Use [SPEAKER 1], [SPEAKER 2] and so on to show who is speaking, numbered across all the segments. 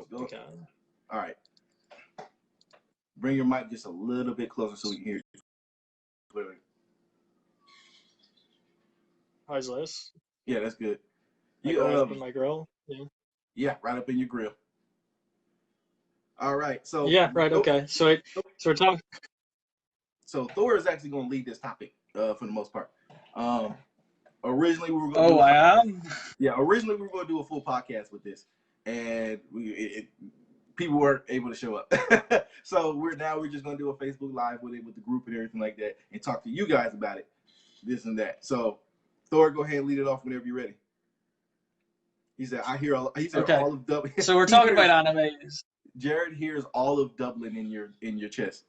[SPEAKER 1] Go.
[SPEAKER 2] Okay.
[SPEAKER 1] All right. Bring your mic just a little bit closer so we can hear you clearly.
[SPEAKER 2] How's this?
[SPEAKER 1] Yeah, that's good.
[SPEAKER 2] Like
[SPEAKER 1] You
[SPEAKER 2] right up in my grill? Yeah.
[SPEAKER 1] yeah, right up in your grill. All right.
[SPEAKER 2] Yeah, right, okay. So we're talking.
[SPEAKER 1] So Thor is actually going to lead this topic for the most part. Um, originally we were going to
[SPEAKER 2] Oh, I am?
[SPEAKER 1] originally we were going to do a full podcast with this, and people weren't able to show up. So we're just going to do a Facebook Live with it, with the group and everything like that, and talk to you guys about it, this and that. So Thor, go ahead and lead it off whenever you're ready. He said,
[SPEAKER 2] Okay.
[SPEAKER 1] all of Dublin.
[SPEAKER 2] So we're talking about animes.
[SPEAKER 1] Jared hears all of Dublin in your chest.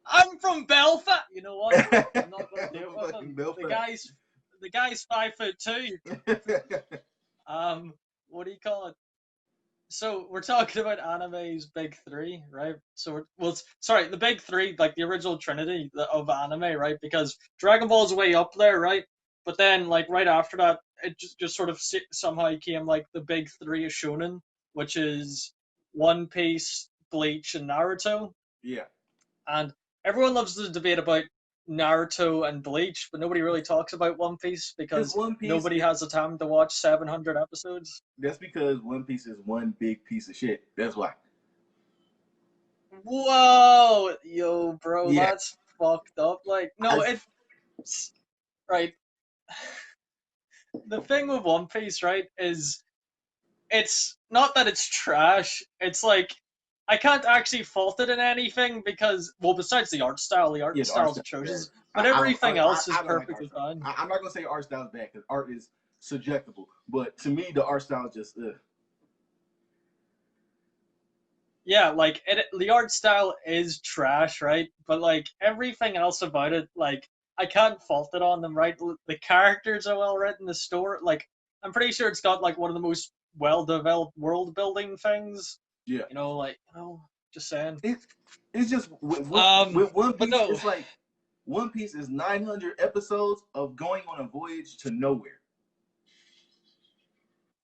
[SPEAKER 2] I'm from Belfast. You know what? I'm not gonna do it with him. The guy's 5'2". What do you call it? So we're talking about anime's big three, right? So the big three, like the original trinity of anime, right? Because Dragon Ball's way up there, right? But then, like right after that, it just sort of somehow came like the big three of shonen, which is One Piece, Bleach, and Naruto.
[SPEAKER 1] Yeah.
[SPEAKER 2] And everyone loves to debate about Naruto and Bleach, but nobody really talks about One Piece because nobody has the time to watch 700 episodes.
[SPEAKER 1] That's because One Piece is one big piece of shit. That's why.
[SPEAKER 2] Whoa, yo, bro, that's fucked up. Like, no, it's right. The thing with One Piece, right, is it's not that it's trash. It's like I can't actually fault it in anything because, well, besides the art style is atrocious, but everything else is perfectly fine.
[SPEAKER 1] I'm not gonna say art style is bad because art is subjectable, but to me, the art style is just.
[SPEAKER 2] Yeah, like the art style is trash, right? But like everything else about it, like I can't fault it on them, right? The characters are well written, the story, like I'm pretty sure it's got like one of the most well-developed world building things.
[SPEAKER 1] Yeah.
[SPEAKER 2] You know, like just saying.
[SPEAKER 1] It's just with One Piece,
[SPEAKER 2] no.
[SPEAKER 1] it's like One Piece is 900 episodes of going on a voyage to nowhere.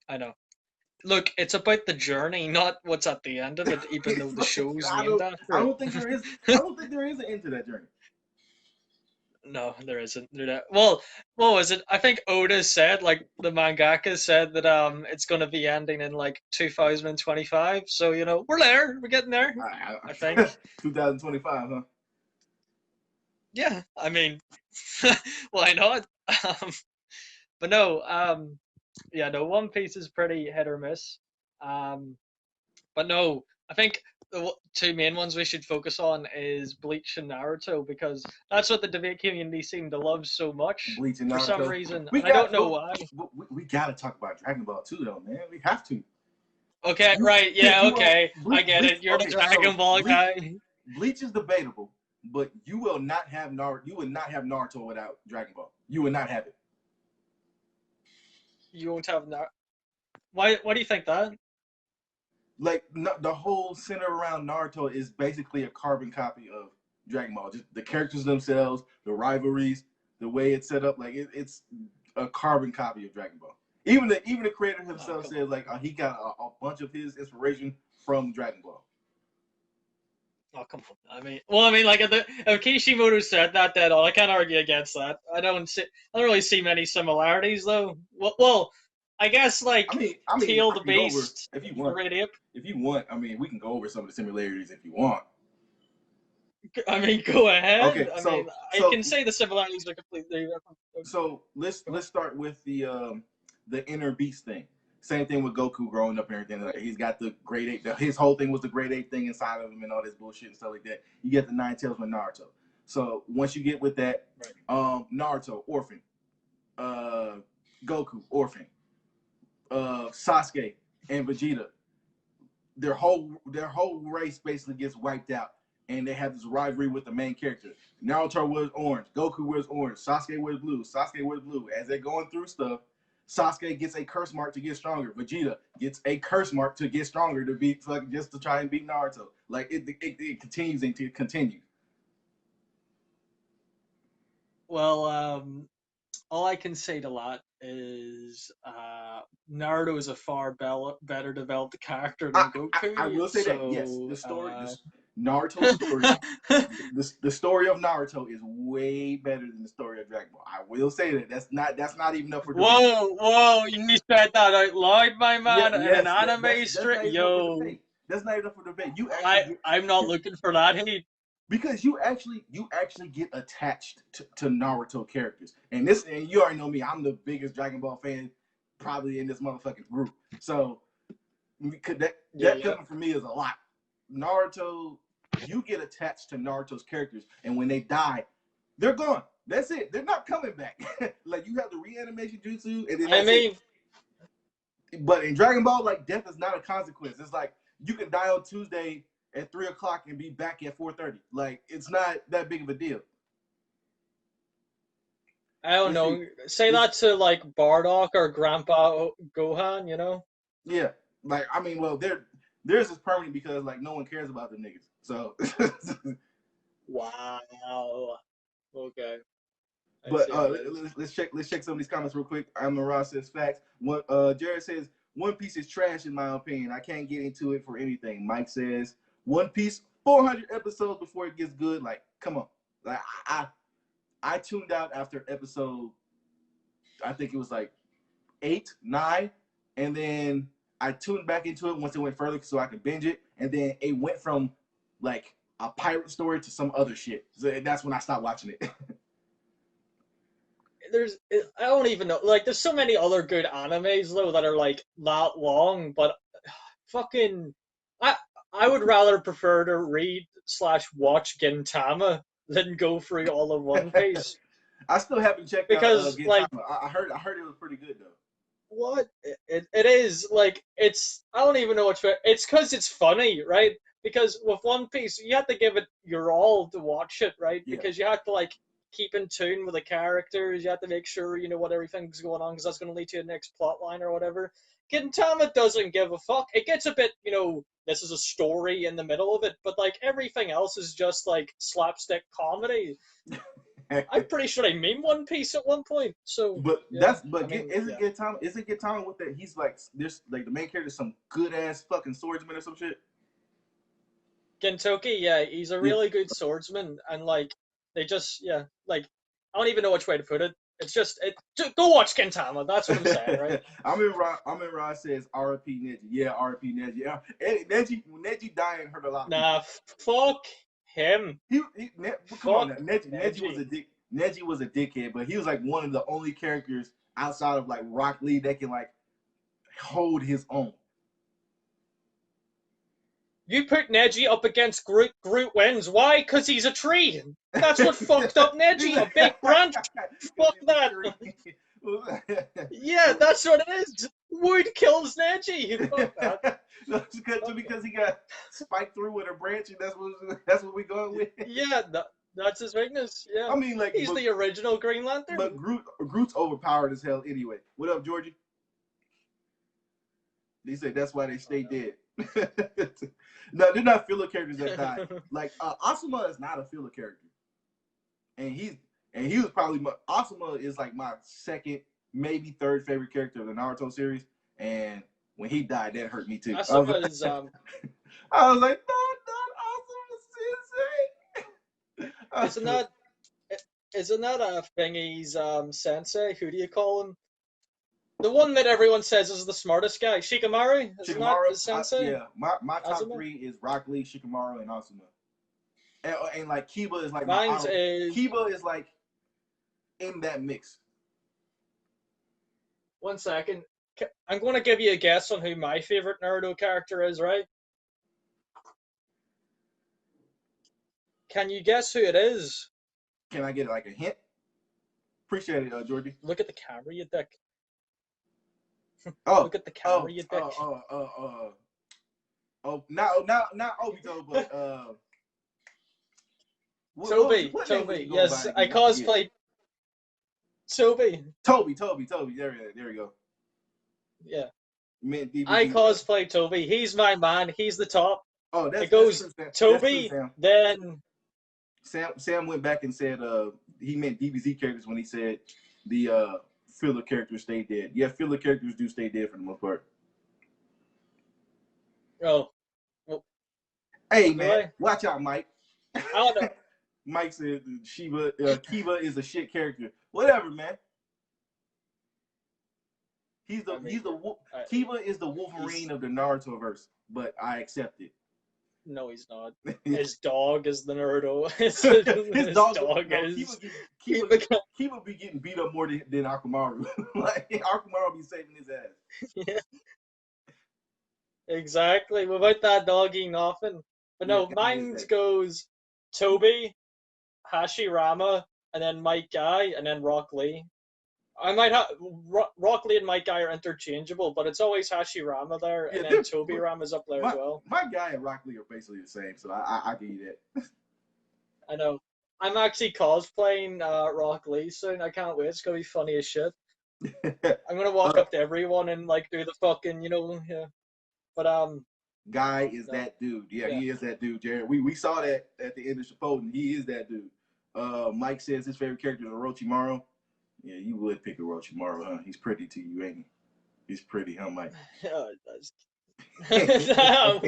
[SPEAKER 2] I know. Look, it's about the journey, not what's at the end of it. Even though the show's named after it.
[SPEAKER 1] I don't think there is an end to that journey.
[SPEAKER 2] No, there isn't. Well, what was it? I think Oda said, like the mangaka said that it's gonna be ending in like 2025. So we're there. We're getting there. I think
[SPEAKER 1] 2025, huh?
[SPEAKER 2] Yeah, I mean, why not? But no, yeah, no. One Piece is pretty hit or miss. But no, I think the two main ones we should focus on is Bleach and Naruto because that's what the debate community seem to love so much.
[SPEAKER 1] Bleach and Naruto.
[SPEAKER 2] For some reason, I don't know why.
[SPEAKER 1] We gotta talk about Dragon Ball too, though, man. We have to.
[SPEAKER 2] Okay, right, yeah, okay. I get it. You're the Dragon Ball guy.
[SPEAKER 1] Bleach is debatable, but you will not have Naruto without Dragon Ball. You will not have it.
[SPEAKER 2] You won't have Naruto. Why do you think that?
[SPEAKER 1] Like the whole center around Naruto is basically a carbon copy of Dragon Ball. Just the characters themselves, the rivalries, the way it's set up, like it's a carbon copy of Dragon Ball. Even the creator himself says like he got a bunch of his inspiration from Dragon Ball.
[SPEAKER 2] Oh, come on. I mean, like if Kishimoto said that, then I can't argue against that. I don't really see many similarities though. Well, I guess like Teal the Beast.
[SPEAKER 1] If you want, I mean, we can go over some of the similarities if you want.
[SPEAKER 2] I mean, go ahead.
[SPEAKER 1] Okay,
[SPEAKER 2] I can say the similarities are completely different.
[SPEAKER 1] So let's start with the inner beast thing. Same thing with Goku growing up and everything. Like, he's got the Great Eight. His whole thing was the Great Eight thing inside of him and all this bullshit and stuff like that. You get the Nine Tails with Naruto. So once you get with that, Naruto orphan, Goku orphan, Sasuke and Vegeta, their whole race basically gets wiped out, and they have this rivalry with the main character. Naruto wears orange, Goku wears orange, Sasuke wears blue. As they're going through stuff, Sasuke gets a curse mark to get stronger. Vegeta gets a curse mark to get stronger to beat, just to try and beat Naruto. Like it continues and continues.
[SPEAKER 2] Well, all I can say to that is Naruto is a far better developed character
[SPEAKER 1] I,
[SPEAKER 2] than
[SPEAKER 1] I
[SPEAKER 2] Goku.
[SPEAKER 1] will say that yes,
[SPEAKER 2] So
[SPEAKER 1] Naruto story, the story of Naruto is way better than the story of Dragon Ball. I will say that that's not even up for debate.
[SPEAKER 2] whoa! You said that out loud, my
[SPEAKER 1] Yeah,
[SPEAKER 2] man, in an
[SPEAKER 1] yes,
[SPEAKER 2] anime
[SPEAKER 1] that's
[SPEAKER 2] strip.
[SPEAKER 1] not even up for
[SPEAKER 2] Yo,
[SPEAKER 1] debate. That's not even up for debate. You actually get
[SPEAKER 2] I'm not looking for that hate.
[SPEAKER 1] because you actually get attached to Naruto characters, and you already know me. I'm the biggest Dragon Ball fan probably in this motherfucking group. So that
[SPEAKER 2] Yeah.
[SPEAKER 1] coming from me is a lot. Naruto, you get attached to Naruto's characters, and when they die, they're gone. That's it. They're not coming back. Like you have the reanimation jutsu, and then
[SPEAKER 2] I
[SPEAKER 1] that's it.
[SPEAKER 2] mean,
[SPEAKER 1] But in Dragon Ball, like death is not a consequence. It's like you can die on Tuesday at 3 o'clock and be back at 4:30. Like it's not that big of a deal.
[SPEAKER 2] I don't
[SPEAKER 1] Let's see.
[SPEAKER 2] know. Say that to like Bardock or Grandpa Gohan, you know?
[SPEAKER 1] Yeah, like I mean, well, theirs is permanent because like no one cares about the niggas. So,
[SPEAKER 2] Wow. Okay. I
[SPEAKER 1] but
[SPEAKER 2] see how it is.
[SPEAKER 1] let's check some of these comments real quick. I'm Ross says facts. What Jared says One Piece is trash in my opinion. I can't get into it for anything. Mike says One Piece 400 episodes before it gets good. Like, come on. Like I tuned out after episode. I think it was like 8, 9, and then I tuned back into it once it went further so I could binge it, and then it went from like a pirate story to some other shit. So that's when I stopped watching it.
[SPEAKER 2] I don't even know. Like, there's so many other good animes though that are like that long, but fucking, I I would rather prefer to read slash watch Gintama than go through all of One Piece
[SPEAKER 1] I still haven't checked out
[SPEAKER 2] because like
[SPEAKER 1] Gintama. I heard it was pretty good though.
[SPEAKER 2] what it is like I don't even know it's because it's funny, right? Because with One Piece you have to give it your all to watch it, right?
[SPEAKER 1] Yeah.
[SPEAKER 2] Because you have to like keep in tune with the characters, you have to make sure you know what everything's going on because that's going to lead to the next plot line or whatever. Gintama doesn't give a fuck. It gets a bit, this is a story in the middle of it, but like everything else is just like slapstick comedy. I'm pretty sure I meme One Piece at one point. So
[SPEAKER 1] But
[SPEAKER 2] yeah,
[SPEAKER 1] isn't Gintama with that he's like there's like the main character is some good ass fucking swordsman or some shit?
[SPEAKER 2] Gintoki, yeah, he's a
[SPEAKER 1] Yeah.
[SPEAKER 2] really good swordsman, and like they just, yeah, like I don't even know which way to put it. It's just go watch Gintama. That's what I'm saying, right?
[SPEAKER 1] I'm in Rod says RP Neji. Yeah, RP Neji. Yeah. Neji dying hurt a lot of people.
[SPEAKER 2] Nah, fuck him.
[SPEAKER 1] Come on
[SPEAKER 2] Fuck
[SPEAKER 1] now. Neji was
[SPEAKER 2] Neji.
[SPEAKER 1] a dick. Neji was a dickhead, but he was like one of the only characters outside of like Rock Lee that can like hold his own.
[SPEAKER 2] You put Neji up against Groot. Groot wins. Why? Because he's a tree. That's what fucked up Neji. A big branch. Fuck that. Yeah, that's what it is. Wood kills Neji. Fuck that.
[SPEAKER 1] That's because he got spiked through with a branch, and that's what we going with.
[SPEAKER 2] Yeah, that's his weakness. Yeah.
[SPEAKER 1] I mean, like
[SPEAKER 2] He's the original Green Lantern.
[SPEAKER 1] but Groot's overpowered as hell anyway. What up, Georgie? They say that's why they stay dead. No, they're not filler characters that die. Like Asuma is not a filler character, and he was probably Asuma is like my second, maybe third favorite character of the Naruto series. And when he died, that hurt me too.
[SPEAKER 2] Asuma is
[SPEAKER 1] I was like, no, not Asuma
[SPEAKER 2] isn't that isn't that a thingy's sensei? Who do you call him? The one that everyone says is the smartest guy, Shikamaru. Isn't that his sensei?
[SPEAKER 1] Yeah, my top
[SPEAKER 2] Asuma?
[SPEAKER 1] 3 is Rock Lee, Shikamaru, and Asuma. And like Kiba is like
[SPEAKER 2] Mine's
[SPEAKER 1] Kiba is like in that mix.
[SPEAKER 2] 1 second. I'm going to give you a guess on who my favorite Naruto character is, right? Can you guess who it is?
[SPEAKER 1] Can I get like a hint? Appreciate it, Georgie.
[SPEAKER 2] Look at the camera, you dick.
[SPEAKER 1] Oh,
[SPEAKER 2] look at the camera, you dick.
[SPEAKER 1] Not Obito, but
[SPEAKER 2] Toby. Yes, I cosplayed Toby.
[SPEAKER 1] Toby. There we go.
[SPEAKER 2] Yeah.
[SPEAKER 1] DVD.
[SPEAKER 2] I cosplay Toby. He's my man. He's the top.
[SPEAKER 1] Oh,
[SPEAKER 2] it goes Toby, then
[SPEAKER 1] Sam went back and said he meant DBZ characters when he said the filler characters stay dead. Yeah, filler characters do stay dead for the most part.
[SPEAKER 2] Oh, well,
[SPEAKER 1] Hey
[SPEAKER 2] do
[SPEAKER 1] man,
[SPEAKER 2] I?
[SPEAKER 1] watch out, Mike.
[SPEAKER 2] I don't know.
[SPEAKER 1] Mike said Kiva is a shit character. Whatever, man. He's the
[SPEAKER 2] I mean,
[SPEAKER 1] he's the
[SPEAKER 2] I,
[SPEAKER 1] Kiva is the Wolverine
[SPEAKER 2] he's
[SPEAKER 1] of the Naruto verse, but I accept it.
[SPEAKER 2] no, he's not. His dog is the Naruto.
[SPEAKER 1] His
[SPEAKER 2] His
[SPEAKER 1] dog,
[SPEAKER 2] dog
[SPEAKER 1] no,
[SPEAKER 2] is.
[SPEAKER 1] Kiva be getting beat up more than Akamaru. Like Akamaru be saving his ass.
[SPEAKER 2] Yeah, exactly. Without that dog eating nothing. But
[SPEAKER 1] Yeah,
[SPEAKER 2] no,
[SPEAKER 1] guy is
[SPEAKER 2] mine
[SPEAKER 1] that.
[SPEAKER 2] goes Toby, Hashirama, and then Mike Guy, and then Rock Lee. I might have Rock Lee and Mike Guy are interchangeable, but it's always Hashirama there,
[SPEAKER 1] Yeah,
[SPEAKER 2] and then Toby Rama's up there as well.
[SPEAKER 1] my guy and Rock Lee are basically the same, so I give you that.
[SPEAKER 2] I know. I'm actually cosplaying Rock Lee soon. I can't wait. It's gonna be funny as shit. I'm gonna walk
[SPEAKER 1] uh,
[SPEAKER 2] up to everyone and like do the fucking, yeah. But
[SPEAKER 1] Guy is
[SPEAKER 2] no,
[SPEAKER 1] that dude. Yeah,
[SPEAKER 2] yeah.
[SPEAKER 1] he is that dude, Jared. We saw that at the end of Chipotle. He is that dude. Mike says his favorite character is Orochimaru. Yeah, you would pick Orochimaru, huh? He's pretty to you, ain't he? He's pretty, huh, Mike?
[SPEAKER 2] Damn.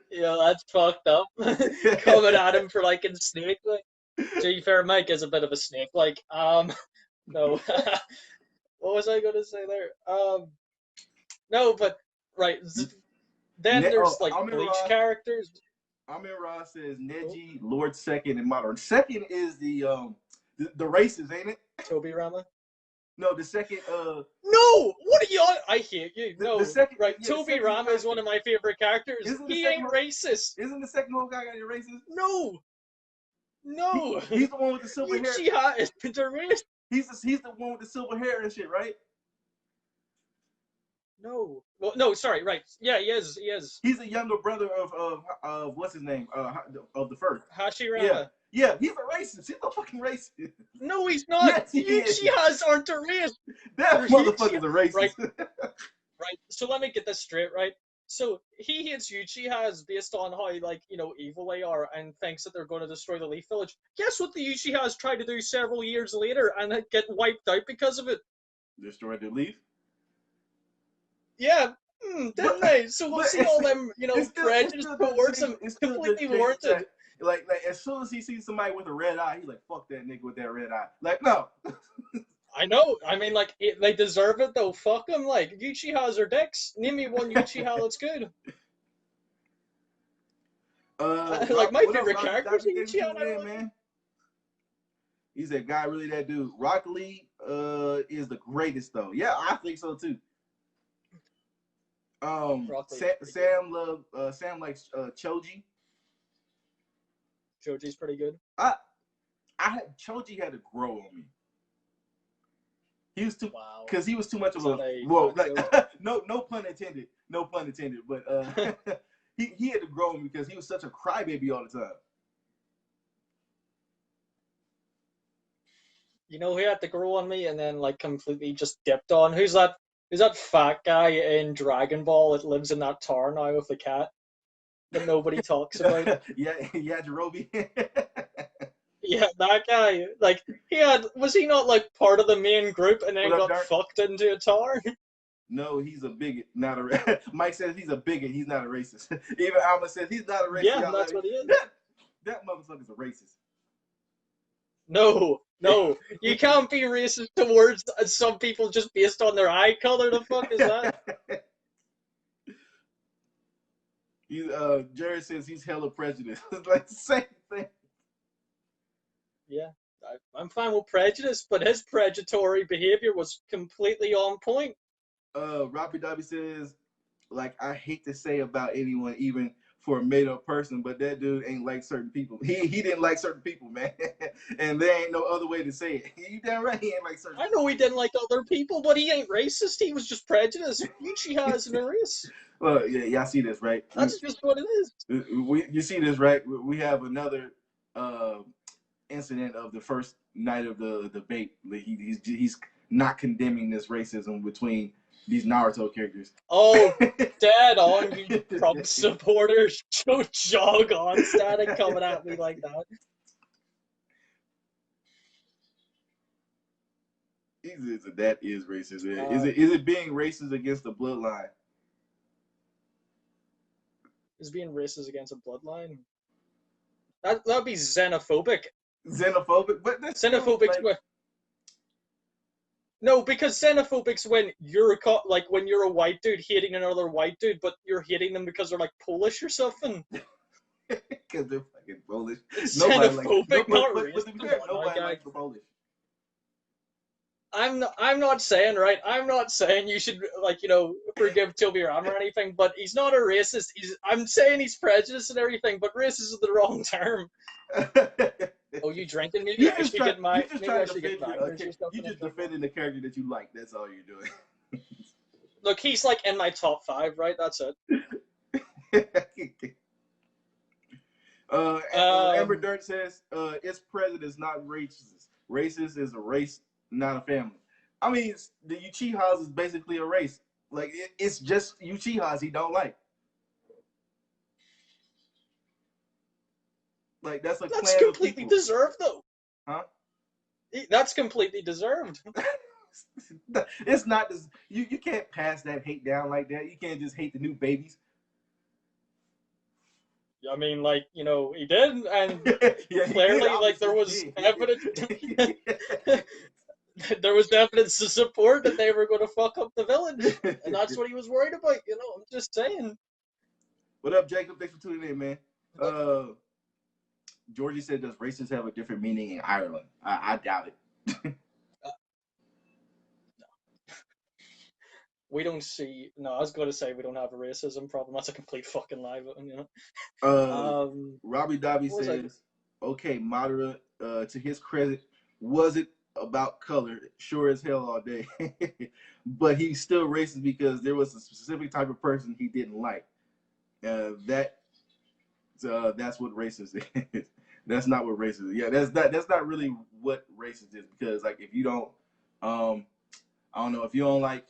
[SPEAKER 2] Yeah, that's fucked up. Coming at him for liking Snake. Like, to be fair, Mike is a bit of a snake. Like, no. What was I gonna say there? No, but right. Then there's like
[SPEAKER 1] Amir
[SPEAKER 2] Bleach
[SPEAKER 1] Ross.
[SPEAKER 2] characters.
[SPEAKER 1] Amir Ross says
[SPEAKER 2] Cool.
[SPEAKER 1] Neji, Lord Second, and Modern. Second is the races, ain't it?
[SPEAKER 2] Toby Rama.
[SPEAKER 1] No, the second
[SPEAKER 2] No, what are you on? I hate you. No,
[SPEAKER 1] the second,
[SPEAKER 2] right.
[SPEAKER 1] yeah,
[SPEAKER 2] Toby Rama is one of my favorite characters. He ain't racist.
[SPEAKER 1] Isn't the second Hokage racist?
[SPEAKER 2] No, no.
[SPEAKER 1] He's the one with the silver hair.
[SPEAKER 2] Uchiha is the racist.
[SPEAKER 1] He's the one with the silver hair and shit, right?
[SPEAKER 2] No. Well, no, sorry, right. Yeah, he is. He is.
[SPEAKER 1] He's a younger brother of what's his name? Of the first.
[SPEAKER 2] Hashirama.
[SPEAKER 1] Yeah, he's a racist. He's a fucking racist.
[SPEAKER 2] No, he's not.
[SPEAKER 1] Yes, he is.
[SPEAKER 2] Uchihas aren't a race.
[SPEAKER 1] That motherfucker's a racist.
[SPEAKER 2] Right. Right. So let me get this straight, right? So he hates Uchihas based on how, like, evil they are and thinks that they're going to destroy the Leaf Village. Guess what the Uchihas tried to do several years later and get wiped out because of it?
[SPEAKER 1] Destroy the leaf?
[SPEAKER 2] Yeah. Didn't they? So we'll see all them, prejudice towards them completely warranted.
[SPEAKER 1] Like as soon as he sees somebody with a red eye, he's like, "Fuck that nigga with that red eye." Like, no.
[SPEAKER 2] I know. I mean, like, they deserve it though. Fuck them. Like, Uchihas are dicks. Name me one Uchiha that's good. Like my favorite character is Uchiha.
[SPEAKER 1] Man. He said, "Guy, really that dude." Rock Lee is the greatest though. Yeah, I think so too. Sam likes Choji.
[SPEAKER 2] Choji's pretty good.
[SPEAKER 1] Choji had to grow on me. He was too
[SPEAKER 2] wow
[SPEAKER 1] because he was too much of a no pun intended, but he had to grow on me because he was such a crybaby all the time.
[SPEAKER 2] You know who had to grow on me and then like completely just dipped on? Who's that fat guy in Dragon Ball that lives in that tower now with the cat that nobody talks about?
[SPEAKER 1] yeah, Jirobe.
[SPEAKER 2] Yeah, that guy. Like, was he not like part of the main group and then got fucked into a tower?
[SPEAKER 1] No, he's a bigot, not a. Mike says he's a bigot. He's not a racist. Even Alma says he's not a racist.
[SPEAKER 2] Yeah, that's what he is.
[SPEAKER 1] That motherfucker's a racist.
[SPEAKER 2] No, you can't be racist towards some people just based on their eye color. The fuck is that?
[SPEAKER 1] Jared says he's hella prejudiced. It's like the same thing.
[SPEAKER 2] Yeah, I'm fine with prejudice, but his predatory behavior was completely on point.
[SPEAKER 1] Robbie Dobby says, like, I hate to say about anyone, even for a made-up person, but that dude ain't like certain people. He didn't like certain people, man. And there ain't no other way to say it. You damn right he ain't like certain people.
[SPEAKER 2] I know he didn't like other people, but he ain't racist. He was just prejudiced. Uchiha isn't a race.
[SPEAKER 1] Well, yeah, y'all see this, right?
[SPEAKER 2] That's just what it is.
[SPEAKER 1] You see this, right? We have another incident of the first night of the debate. He's not condemning this racism between these Naruto characters.
[SPEAKER 2] Oh, dead on, you Trump supporters. Jog on, Static coming at me like that.
[SPEAKER 1] That is racist. Is it being racist against the bloodline?
[SPEAKER 2] Is being racist against a bloodline? That'd be xenophobic.
[SPEAKER 1] Xenophobic, but that's still
[SPEAKER 2] Xenophobic's
[SPEAKER 1] like
[SPEAKER 2] no, because xenophobic's when you're like when you're a white dude hating another white dude, but you're hating them because they're like Polish or something.
[SPEAKER 1] because they're fucking Polish.
[SPEAKER 2] It's
[SPEAKER 1] Nobody likes,
[SPEAKER 2] xenophobic, not
[SPEAKER 1] but
[SPEAKER 2] racist.
[SPEAKER 1] to be fair,
[SPEAKER 2] Come on,
[SPEAKER 1] nobody
[SPEAKER 2] guy.
[SPEAKER 1] likes the Polish.
[SPEAKER 2] I'm not saying, right. I'm not saying you should like forgive Toby Ram or anything, but he's not a racist. I'm saying he's prejudiced and everything, but racist is the wrong term. Oh, you drinking? Maybe I should get my. Maybe I should get Magners or stuff.
[SPEAKER 1] You just defending the character that you like. That's all you're doing.
[SPEAKER 2] Look, he's like in my top 5, right? That's it.
[SPEAKER 1] Amber Dirt says, "It's prejudice, not racist. Racist is a race, not a family." I mean, the Uchihas is basically a race. Like it's just Uchihas he don't like. Like that's
[SPEAKER 2] completely deserved, though.
[SPEAKER 1] Huh?
[SPEAKER 2] That's completely deserved.
[SPEAKER 1] It's not this. You can't pass that hate down like that. You can't just hate the new babies.
[SPEAKER 2] I mean, like he did, and
[SPEAKER 1] yeah,
[SPEAKER 2] clearly, like there was evidence. There was evidence to support that they were going to fuck up the village, and that's what he was worried about. I'm just saying.
[SPEAKER 1] What up, Jacob? Thanks for tuning in, man. Georgie said, "Does racist have a different meaning in Ireland?" I doubt it.
[SPEAKER 2] No. We don't see. No, I was going to say we don't have a racism problem. That's a complete fucking lie, but
[SPEAKER 1] Robbie Dobby says, "Okay, moderate. To his credit, was it about color? Sure as hell all day, but he's still racist because there was a specific type of person he didn't like. That's what racist is." That's not what racist is. Yeah, that's not really what racist is, because like if you don't I don't know, if you don't like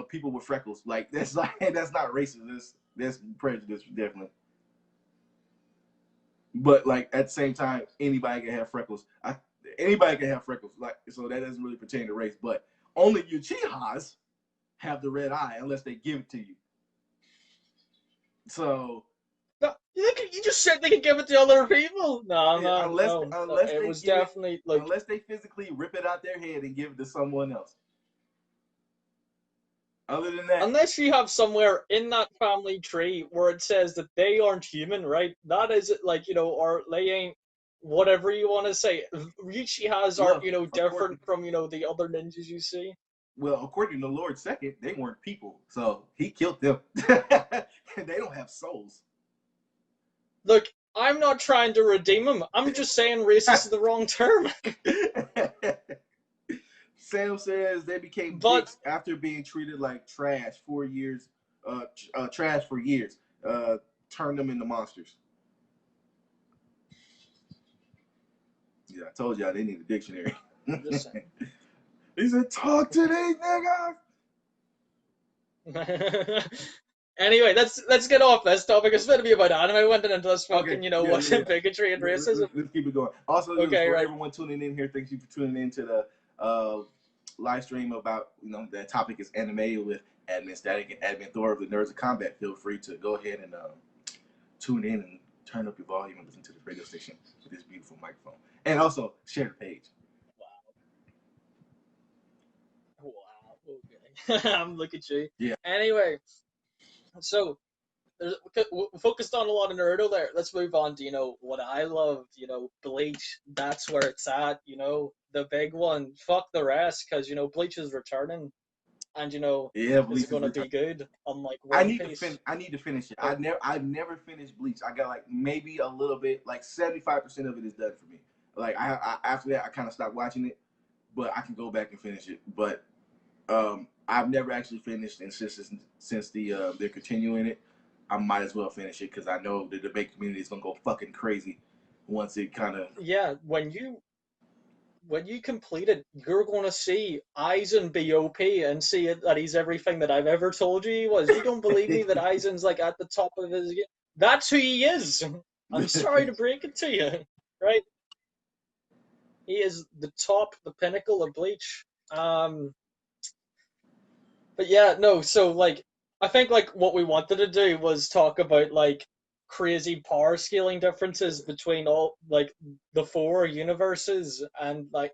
[SPEAKER 1] people with freckles, like that's not racist. That's prejudice, definitely. But like at the same time, anybody can have freckles. Anybody can have freckles, like, so that doesn't really pertain to race. But only Uchihas have the red eye unless they give it to you. So
[SPEAKER 2] you just said they could give it to other people. No,
[SPEAKER 1] unless
[SPEAKER 2] it was definitely like
[SPEAKER 1] unless they physically rip it out their head and give it to someone else. Other than that,
[SPEAKER 2] unless you have somewhere in that family tree where it says that they aren't human, right? That is like or they ain't whatever you want to say. Uchihas are different from the other ninjas you see.
[SPEAKER 1] Well, according to Lord Second, they weren't people, so he killed them. They don't have souls.
[SPEAKER 2] Look, I'm not trying to redeem him. I'm just saying racist is the wrong term.
[SPEAKER 1] Sam says they became dicks after being treated like trash for years. Trash for years. Turned them into monsters. Yeah, I told y'all they need a dictionary.
[SPEAKER 2] Just saying.
[SPEAKER 1] He said, "Talk to these niggas."
[SPEAKER 2] Anyway, let's get off this topic. It's going to be about anime. Went into this fucking, bigotry and racism.
[SPEAKER 1] Let's keep it going. Also, for everyone tuning in here, thank you for tuning in to the live stream about, the topic is anime with Admin Static and Admin Thor of the Nerds of Combat. Feel free to go ahead and tune in and turn up your volume and listen to this radio station with this beautiful microphone. And also, share the page.
[SPEAKER 2] Wow. Okay. Look at you.
[SPEAKER 1] Yeah.
[SPEAKER 2] Anyway, so we focused on a lot of Naruto there. Let's move on to what I loved. Bleach. That's where it's at. The big one. Fuck the rest, because Bleach is returning, and it's gonna be good. Unlike One Piece.
[SPEAKER 1] I need to finish it. I've never finished Bleach. I got like maybe a little bit, like 75% of it is done for me. Like I after that I kind of stopped watching it, but I can go back and finish it. But I've never actually finished, and since they're continuing it, I might as well finish it because I know the debate community is gonna go fucking crazy once it kind of.
[SPEAKER 2] Yeah, when you complete it, you're gonna see Aizen be OP and see that he's everything that I've ever told you he was. You don't believe me that Aizen's like at the top of his game? That's who he is. I'm sorry to break it to you, right? He is the top, the pinnacle of Bleach. But yeah, no. So like, I think like what we wanted to do was talk about like crazy power scaling differences between all like the four universes and like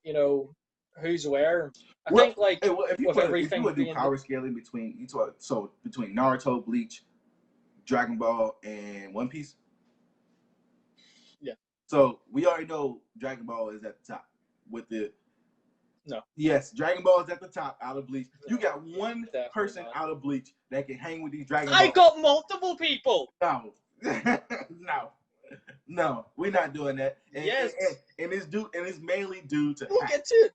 [SPEAKER 2] who's where. I
[SPEAKER 1] Well,
[SPEAKER 2] think like
[SPEAKER 1] well,
[SPEAKER 2] with
[SPEAKER 1] if you
[SPEAKER 2] everything
[SPEAKER 1] would do
[SPEAKER 2] being the
[SPEAKER 1] power scaling between between Naruto, Bleach, Dragon Ball, and One Piece.
[SPEAKER 2] yeah
[SPEAKER 1] So we already know Dragon Ball is at the top with the
[SPEAKER 2] no
[SPEAKER 1] yes, Dragon Ball is at the top out of Bleach. You got one
[SPEAKER 2] definitely
[SPEAKER 1] person
[SPEAKER 2] not.
[SPEAKER 1] out of Bleach that can hang with these Dragon
[SPEAKER 2] I
[SPEAKER 1] Balls.
[SPEAKER 2] got multiple people.
[SPEAKER 1] No, no, no, we're not doing that.
[SPEAKER 2] Yes,
[SPEAKER 1] And it's due and it's mainly due to
[SPEAKER 2] we'll get
[SPEAKER 1] hacks.
[SPEAKER 2] to it.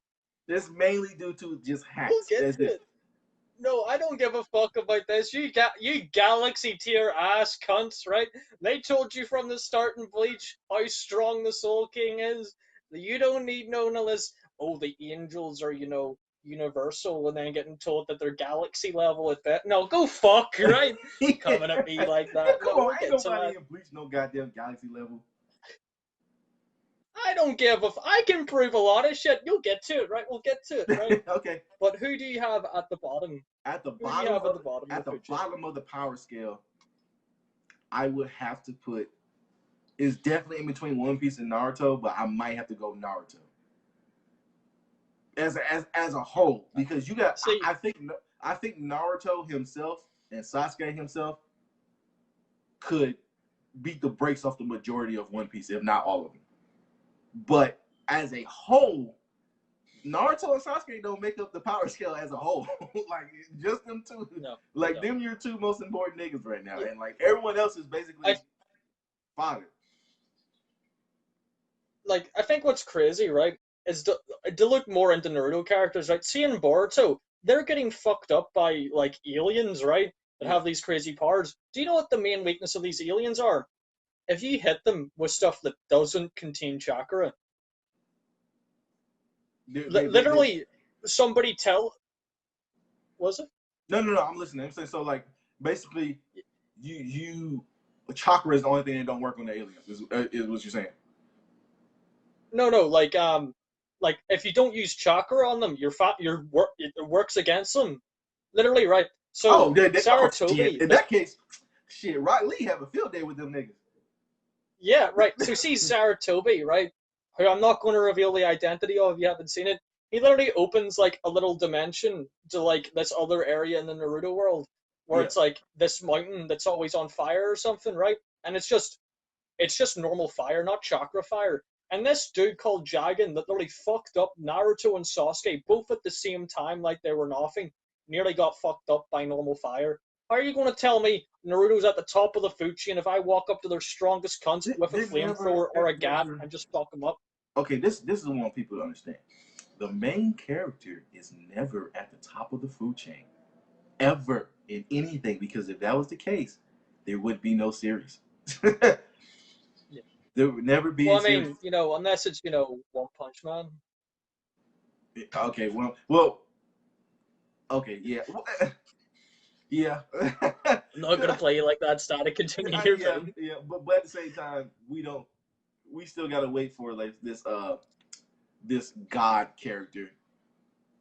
[SPEAKER 1] It's mainly due to just
[SPEAKER 2] We'll
[SPEAKER 1] hacks.
[SPEAKER 2] get
[SPEAKER 1] That's
[SPEAKER 2] to
[SPEAKER 1] it.
[SPEAKER 2] it. No, I don't give a fuck about this. You galaxy tier ass cunts, right? They told you from the start in Bleach how strong the Soul King is. You don't need no unless the angels are universal, and then getting told that they're galaxy level at that. No, go fuck, right? Coming at me like
[SPEAKER 1] Yeah,
[SPEAKER 2] that.
[SPEAKER 1] come
[SPEAKER 2] No,
[SPEAKER 1] on,
[SPEAKER 2] we'll
[SPEAKER 1] ain't
[SPEAKER 2] get to
[SPEAKER 1] nobody
[SPEAKER 2] that.
[SPEAKER 1] in Bleach no goddamn galaxy level.
[SPEAKER 2] I don't give a. I can prove a lot of shit. You'll get to it, right? We'll get to it, right?
[SPEAKER 1] Okay.
[SPEAKER 2] But who do you have at the bottom?
[SPEAKER 1] At the
[SPEAKER 2] Who do you
[SPEAKER 1] bottom
[SPEAKER 2] have at
[SPEAKER 1] of
[SPEAKER 2] the bottom
[SPEAKER 1] at
[SPEAKER 2] of
[SPEAKER 1] the
[SPEAKER 2] the food
[SPEAKER 1] bottom of the power scale, I would have to put it's definitely in between One Piece and Naruto, but I might have to go Naruto as a whole because you got
[SPEAKER 2] See,
[SPEAKER 1] I think Naruto himself and Sasuke himself could beat the brakes off the majority of One Piece, if not all of them. But as a whole, Naruto and Sasuke don't make up the power scale as a whole. Like just them two.
[SPEAKER 2] no,
[SPEAKER 1] Like
[SPEAKER 2] no.
[SPEAKER 1] them your two most important niggas right now.
[SPEAKER 2] Yeah.
[SPEAKER 1] And like everyone else is basically fodder.
[SPEAKER 2] I think what's crazy, right, is to look more into Naruto characters, right? See in Boruto, they're getting fucked up by like aliens, right? That
[SPEAKER 1] Yeah.
[SPEAKER 2] have these crazy powers. Do you know what the main weakness of these aliens are? If you hit them with stuff that doesn't contain chakra, literally, somebody tell was it?
[SPEAKER 1] No, I'm listening. I'm saying so like basically you chakra is the only thing that don't work on the aliens, is what you're saying.
[SPEAKER 2] No, like if you don't use chakra on them, it works against them. Literally, right? So
[SPEAKER 1] Shit.
[SPEAKER 2] Saratobi,
[SPEAKER 1] In that case, shit, Rock Lee have a field day with them niggas.
[SPEAKER 2] yeah, right. So see Saratobi, right? Who I'm not going to reveal the identity of if you haven't seen it. He literally opens like a little dimension to like this other area in the Naruto world where
[SPEAKER 1] Yeah.
[SPEAKER 2] it's like this mountain that's always on fire or something, right? And it's just normal fire, not chakra fire. And this dude called Jagan that literally fucked up Naruto and Sasuke both at the same time, like they were nothing, nearly got fucked up by normal fire. How are you going to tell me Naruto's at the top of the food chain if I walk up to their strongest cunts with a flamethrower or a gat and just fuck them up?
[SPEAKER 1] Okay, this is what I want people to understand. The main character is never at the top of the food chain, ever in anything. Because if that was the case, there would be no series.
[SPEAKER 2] Yeah.
[SPEAKER 1] There would never be
[SPEAKER 2] Well,
[SPEAKER 1] a
[SPEAKER 2] I
[SPEAKER 1] series.
[SPEAKER 2] mean, unless it's One Punch Man.
[SPEAKER 1] Okay, well, okay, yeah, yeah.
[SPEAKER 2] I'm not gonna play you like that, Static. Continue your
[SPEAKER 1] Yeah,
[SPEAKER 2] thing.
[SPEAKER 1] yeah, but at the same time, we don't. We still gotta wait for like this god character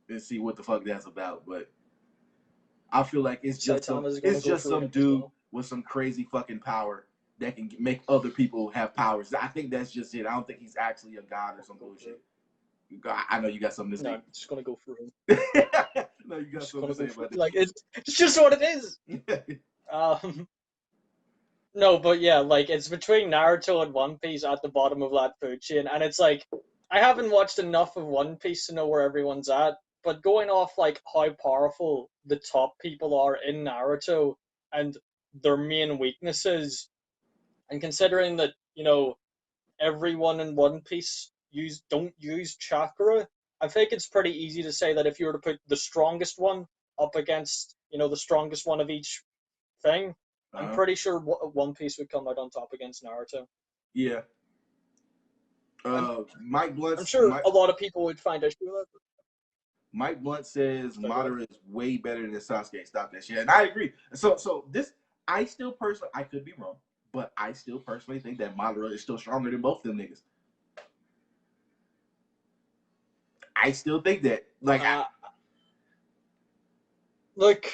[SPEAKER 1] and see what the fuck that's about. But I feel like
[SPEAKER 2] Saitama's gonna
[SPEAKER 1] it's
[SPEAKER 2] go
[SPEAKER 1] just
[SPEAKER 2] through
[SPEAKER 1] some
[SPEAKER 2] him as
[SPEAKER 1] dude
[SPEAKER 2] well.
[SPEAKER 1] with some crazy fucking power that can make other people have powers. I think that's just it. I don't think he's actually a god or some bullshit. I know you got something to
[SPEAKER 2] No,
[SPEAKER 1] say.
[SPEAKER 2] I'm just gonna go through him.
[SPEAKER 1] No, you got
[SPEAKER 2] Just
[SPEAKER 1] something
[SPEAKER 2] gonna
[SPEAKER 1] to say
[SPEAKER 2] go through
[SPEAKER 1] about
[SPEAKER 2] like it's just what it is.
[SPEAKER 1] this.
[SPEAKER 2] Um, no, but yeah, like it's between Naruto and One Piece at the bottom of that food chain, and it's like I haven't watched enough of One Piece to know where everyone's at. But going off like how powerful the top people are in Naruto and their main weaknesses, and considering that everyone in One Piece don't use chakra, I think it's pretty easy to say that if you were to put the strongest one up against the strongest one of each thing, I'm
[SPEAKER 1] Uh-huh.
[SPEAKER 2] pretty sure One Piece would come out on top against Naruto.
[SPEAKER 1] Yeah.
[SPEAKER 2] I'm
[SPEAKER 1] Mike
[SPEAKER 2] I'm
[SPEAKER 1] Blunt's
[SPEAKER 2] sure a lot of people would find issue with it.
[SPEAKER 1] Mike Blunt says
[SPEAKER 2] Sorry, go ahead.
[SPEAKER 1] Madara is way better than Sasuke. Stop that shit. And I agree. So this, I still personally, I could be wrong, but I still personally think that Madara is still stronger than both them niggas. I still think that. Like,
[SPEAKER 2] Look,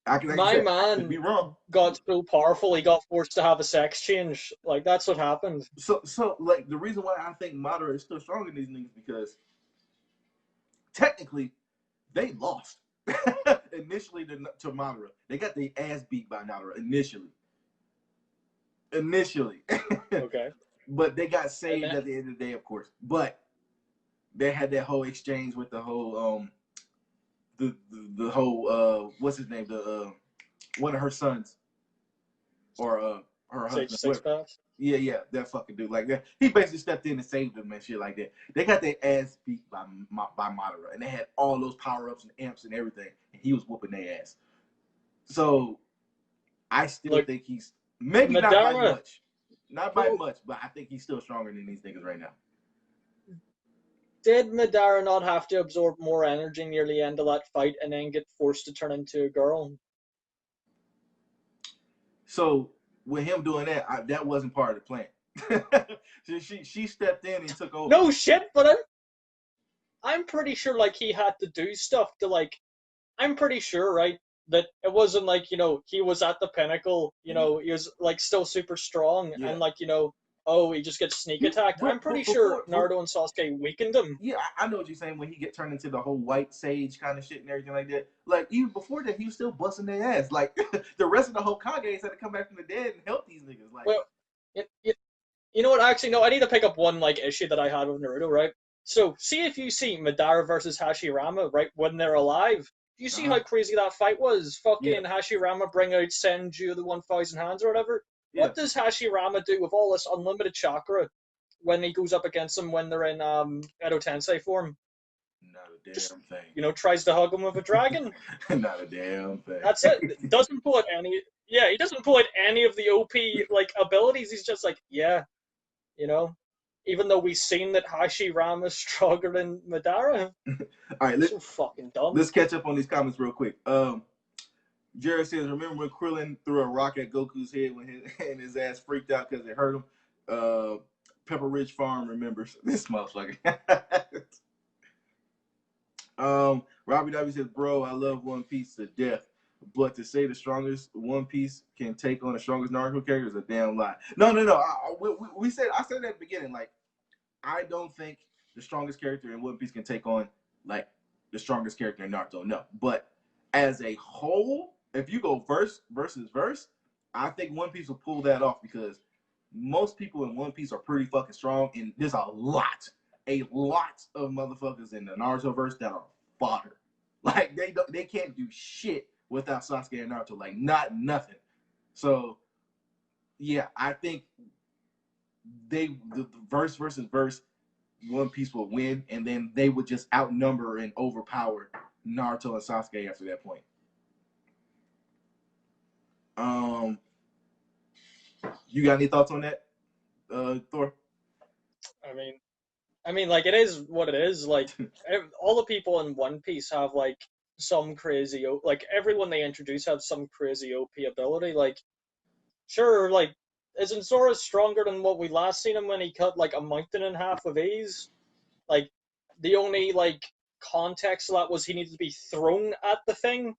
[SPEAKER 1] like I
[SPEAKER 2] my
[SPEAKER 1] said, I could be
[SPEAKER 2] man
[SPEAKER 1] wrong.
[SPEAKER 2] got so powerful he got forced to have a sex change. Like that's what happened.
[SPEAKER 1] So like the reason why I think Madara is still stronger than these niggas because technically they lost initially to Madara. They got their ass beat by Madara initially.
[SPEAKER 2] Okay.
[SPEAKER 1] But they got saved
[SPEAKER 2] And
[SPEAKER 1] at the end of the day, of course. But they had that whole exchange with the whole the whole what's his name, the one of her sons or her husband,
[SPEAKER 2] Six
[SPEAKER 1] whatever.
[SPEAKER 2] Paths.
[SPEAKER 1] Yeah, that fucking dude like that. He basically stepped in and saved them and shit like that. They got their ass beat by Madara, and they had all those power ups and amps and everything, and he was whooping their ass. So I still think he's maybe not by
[SPEAKER 2] Madara,
[SPEAKER 1] much, but I think he's still stronger than these niggas right now.
[SPEAKER 2] did Madara not have to absorb more energy near the end of that fight and then get forced to turn into a girl?
[SPEAKER 1] So with him doing that, that wasn't part of the plan. she stepped in and took over.
[SPEAKER 2] No shit, but I'm pretty sure like he had to do stuff to like. I'm pretty sure, right, that it wasn't like, you know, he was at the pinnacle, you know, he was like still super strong,
[SPEAKER 1] Yeah.
[SPEAKER 2] and like, you know, oh, he just gets sneak attacked. I'm pretty sure Naruto and Sasuke weakened him.
[SPEAKER 1] Yeah, I know what you're saying when he get turned into the whole white sage kind of shit and everything like that. Like even before that, he was still busting their ass. Like the rest of the Hokages had to come back from the dead and help these niggas. Like,
[SPEAKER 2] Well, you know what? Actually, no. I need to pick up one like issue that I had with Naruto, right? So, see if you see Madara versus Hashirama, right, when they're alive. Do you see how crazy that fight was? Fucking Hashirama bring out Senju the 1,000 hands or whatever.
[SPEAKER 1] Yeah.
[SPEAKER 2] What does Hashirama do with all this unlimited chakra when he goes up against them when they're in Edo Tensei form?
[SPEAKER 1] Not a damn thing.
[SPEAKER 2] You know, tries to hug him with a dragon.
[SPEAKER 1] Not a damn thing.
[SPEAKER 2] That's it. Doesn't pull out any. Yeah, he doesn't pull out any of the OP like abilities. He's just like, yeah, you know. Even though we've seen that Hashirama is stronger than Madara.
[SPEAKER 1] All right,
[SPEAKER 2] so fucking dumb.
[SPEAKER 1] Let's catch up on these comments real quick. Jared says, remember when Krillin threw a rock at Goku's head and his ass freaked out because it hurt him? Pepper Ridge Farm remembers this motherfucker. Robbie W says, bro, I love One Piece to death. But to say the strongest One Piece can take on the strongest Naruto character is a damn lie. No. I said at the beginning, like, I don't think the strongest character in One Piece can take on, like, the strongest character in Naruto. No. But as a whole, if you go verse versus verse, I think One Piece will pull that off because most people in One Piece are pretty fucking strong, and there's a lot of motherfuckers in the Naruto verse that are fodder. Like, they can't do shit without Sasuke and Naruto. Like, nothing. So, yeah, I think the verse versus verse, One Piece will win, and then they would just outnumber and overpower Naruto and Sasuke after that point. You got any thoughts on that, Thor?
[SPEAKER 2] I mean, like it is what it is. Like all the people in One Piece have like some crazy, like everyone they introduce have some crazy OP ability. Like, sure, like isn't Zora stronger than what we last seen him when he cut like a mountain in half with ease? Like the only like context of that was he needed to be thrown at the thing.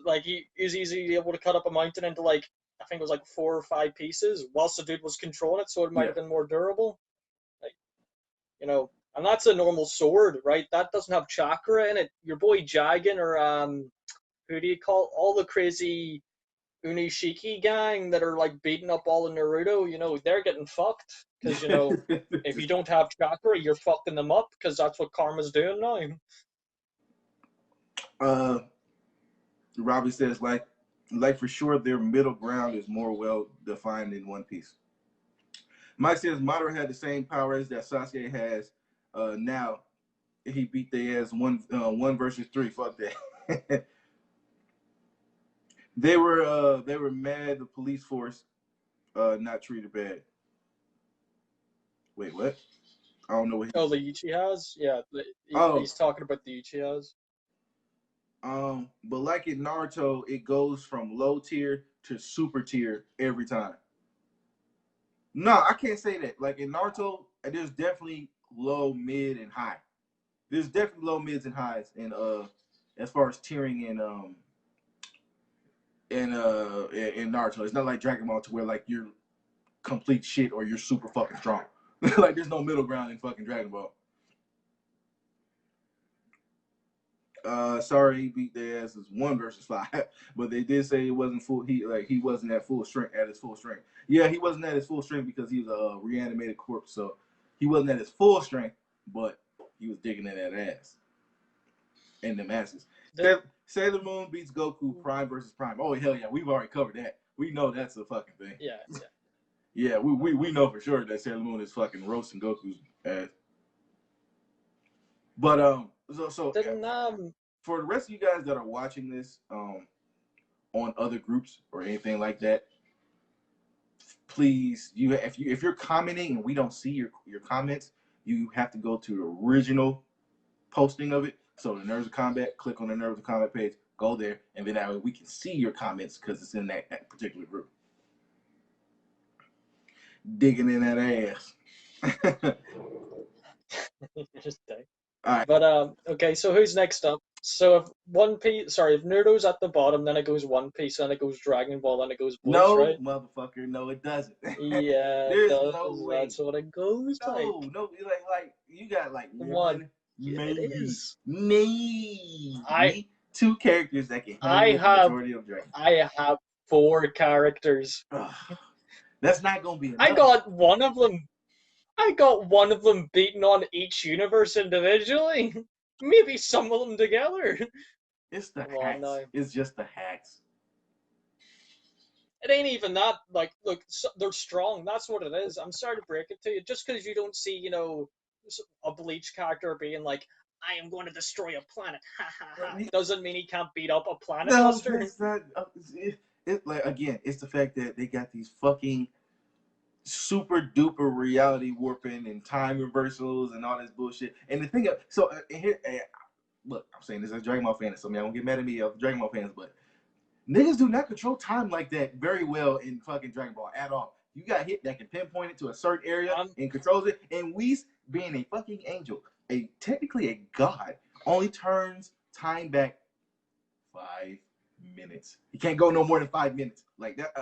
[SPEAKER 2] Like he is easily able to cut up a mountain into like I think it was like 4 or 5 pieces, whilst the dude was controlling it, so it might have been more durable. Like, you know, and that's a normal sword, right? That doesn't have chakra in it. Your boy Jagan or who do you call all the crazy Unishiki gang that are like beating up all of Naruto? You know, they're getting fucked because you know if you don't have chakra, you're fucking them up because that's what karma's doing now.
[SPEAKER 1] Robbie says, like for sure, their middle ground is more well defined in One Piece. Mike says Madara had the same powers that Sasuke has. Now he beat their ass one versus 3. Fuck that. They were mad the police force not treated bad. Wait, what? I don't know what.
[SPEAKER 2] Oh, the Uchihas? Yeah, he's talking about the Uchihas.
[SPEAKER 1] But like in Naruto, it goes from low tier to super tier every time. No, I can't say that. Like in Naruto, there's definitely low, mid, and high. there's definitely low, mids, and highs, and as far as tiering in Naruto, it's not like Dragon Ball to where like you're complete shit or you're super fucking strong. Like there's no middle ground in fucking Dragon Ball. Sorry, he beat their asses 1 versus 5, but they did say it wasn't full. He wasn't at full strength at his full strength. Yeah, he wasn't at his full strength because he was a reanimated corpse, so he wasn't at his full strength, but he was digging in that ass and them asses. Sailor Moon beats Goku Prime versus Prime. Oh hell yeah, we've already covered that. We know that's a fucking thing.
[SPEAKER 2] Yeah.
[SPEAKER 1] Yeah, we know for sure that Sailor Moon is fucking roasting Goku's ass. But for the rest of you guys that are watching this on other groups or anything like that, please, if you're commenting and we don't see your comments, you have to go to the original posting of it. So the Nerves of Combat, click on the Nerves of Combat page, go there, and then that way we can see your comments because it's in that particular group. Digging in that ass.
[SPEAKER 2] Just die.
[SPEAKER 1] All right.
[SPEAKER 2] But okay, so who's next up? So if Naruto's at the bottom, then it goes One Piece, then it goes Dragon Ball, then it goes Bleach,
[SPEAKER 1] no,
[SPEAKER 2] right?
[SPEAKER 1] Motherfucker, no, it doesn't.
[SPEAKER 2] Yeah,
[SPEAKER 1] there's
[SPEAKER 2] it does.
[SPEAKER 1] no way.
[SPEAKER 2] That's what it goes like.
[SPEAKER 1] No, like you got like
[SPEAKER 2] one,
[SPEAKER 1] maybe 2 characters that can handle the majority of Dragon.
[SPEAKER 2] I have 4 characters.
[SPEAKER 1] That's not gonna be enough.
[SPEAKER 2] I got one of them beaten on each universe individually. Maybe some of them together.
[SPEAKER 1] It's the hacks. No. It's just the hacks.
[SPEAKER 2] It ain't even that. Like, look, they're strong. That's what it is. I'm sorry to break it to you. Just because you don't see, a Bleach character being like, I am going to destroy a planet, doesn't mean he can't beat up a planet buster.
[SPEAKER 1] It's not. Again, it's the fact that they got these fucking super duper reality warping and time reversals and all this bullshit. And the thing, here, look, I'm saying this as a Dragon Ball fan, so I won't get mad at me of Dragon Ball fans, but niggas do not control time like that very well in fucking Dragon Ball at all. You got hit that can pinpoint it to a certain area and controls it. And Whis, being a fucking angel, technically a god, only turns time back 5 minutes. He can't go no more than 5 minutes like that.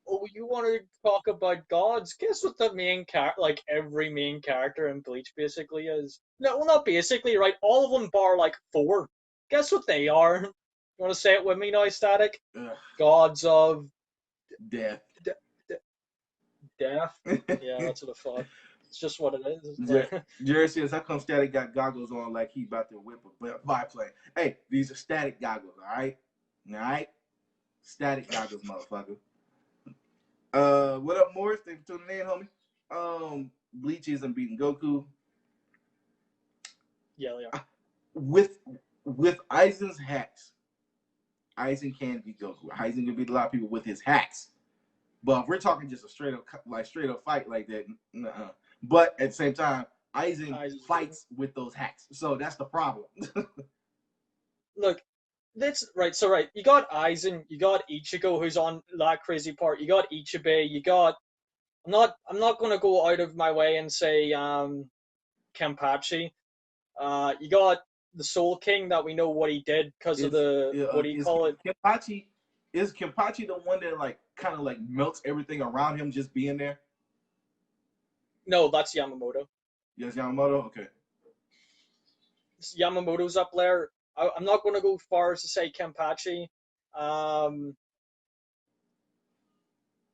[SPEAKER 2] Oh, you want to talk about gods? Guess what the main character, like every main character in Bleach basically is? No, well, not basically, right? All of them bar like 4. Guess what they are? You want to say it with me now, Static? Gods of
[SPEAKER 1] death.
[SPEAKER 2] Death? Yeah, that's what I thought. It's just what it is.
[SPEAKER 1] Jerry says, how come Static got goggles on like he about to whip a biplane? Hey, these are static goggles, all right? All right? Static goggles, motherfucker. What up, Morris? Thanks for tuning in, homie. Bleach isn't beating Goku.
[SPEAKER 2] Yeah, they are.
[SPEAKER 1] With Aizen's hacks, Aizen can beat Goku. Aizen can beat a lot of people with his hacks. But if we're talking just a straight up fight like that, nuh-uh. But at the same time, Aizen fights with those hacks. So that's the problem.
[SPEAKER 2] Look, that's right. So right, you got Aizen, you got Ichigo, who's on that crazy part. You got Ichibei. You got. I'm not going to go out of my way and say Kenpachi. You got the Soul King that we know what he did because of the what do you call it?
[SPEAKER 1] Kenpachi is Kenpachi the one that like kind of like melts everything around him just being there?
[SPEAKER 2] No, that's Yamamoto.
[SPEAKER 1] Yes, Yamamoto. Okay.
[SPEAKER 2] Yamamoto's up there. I'm not going to go far as to say Kenpachi.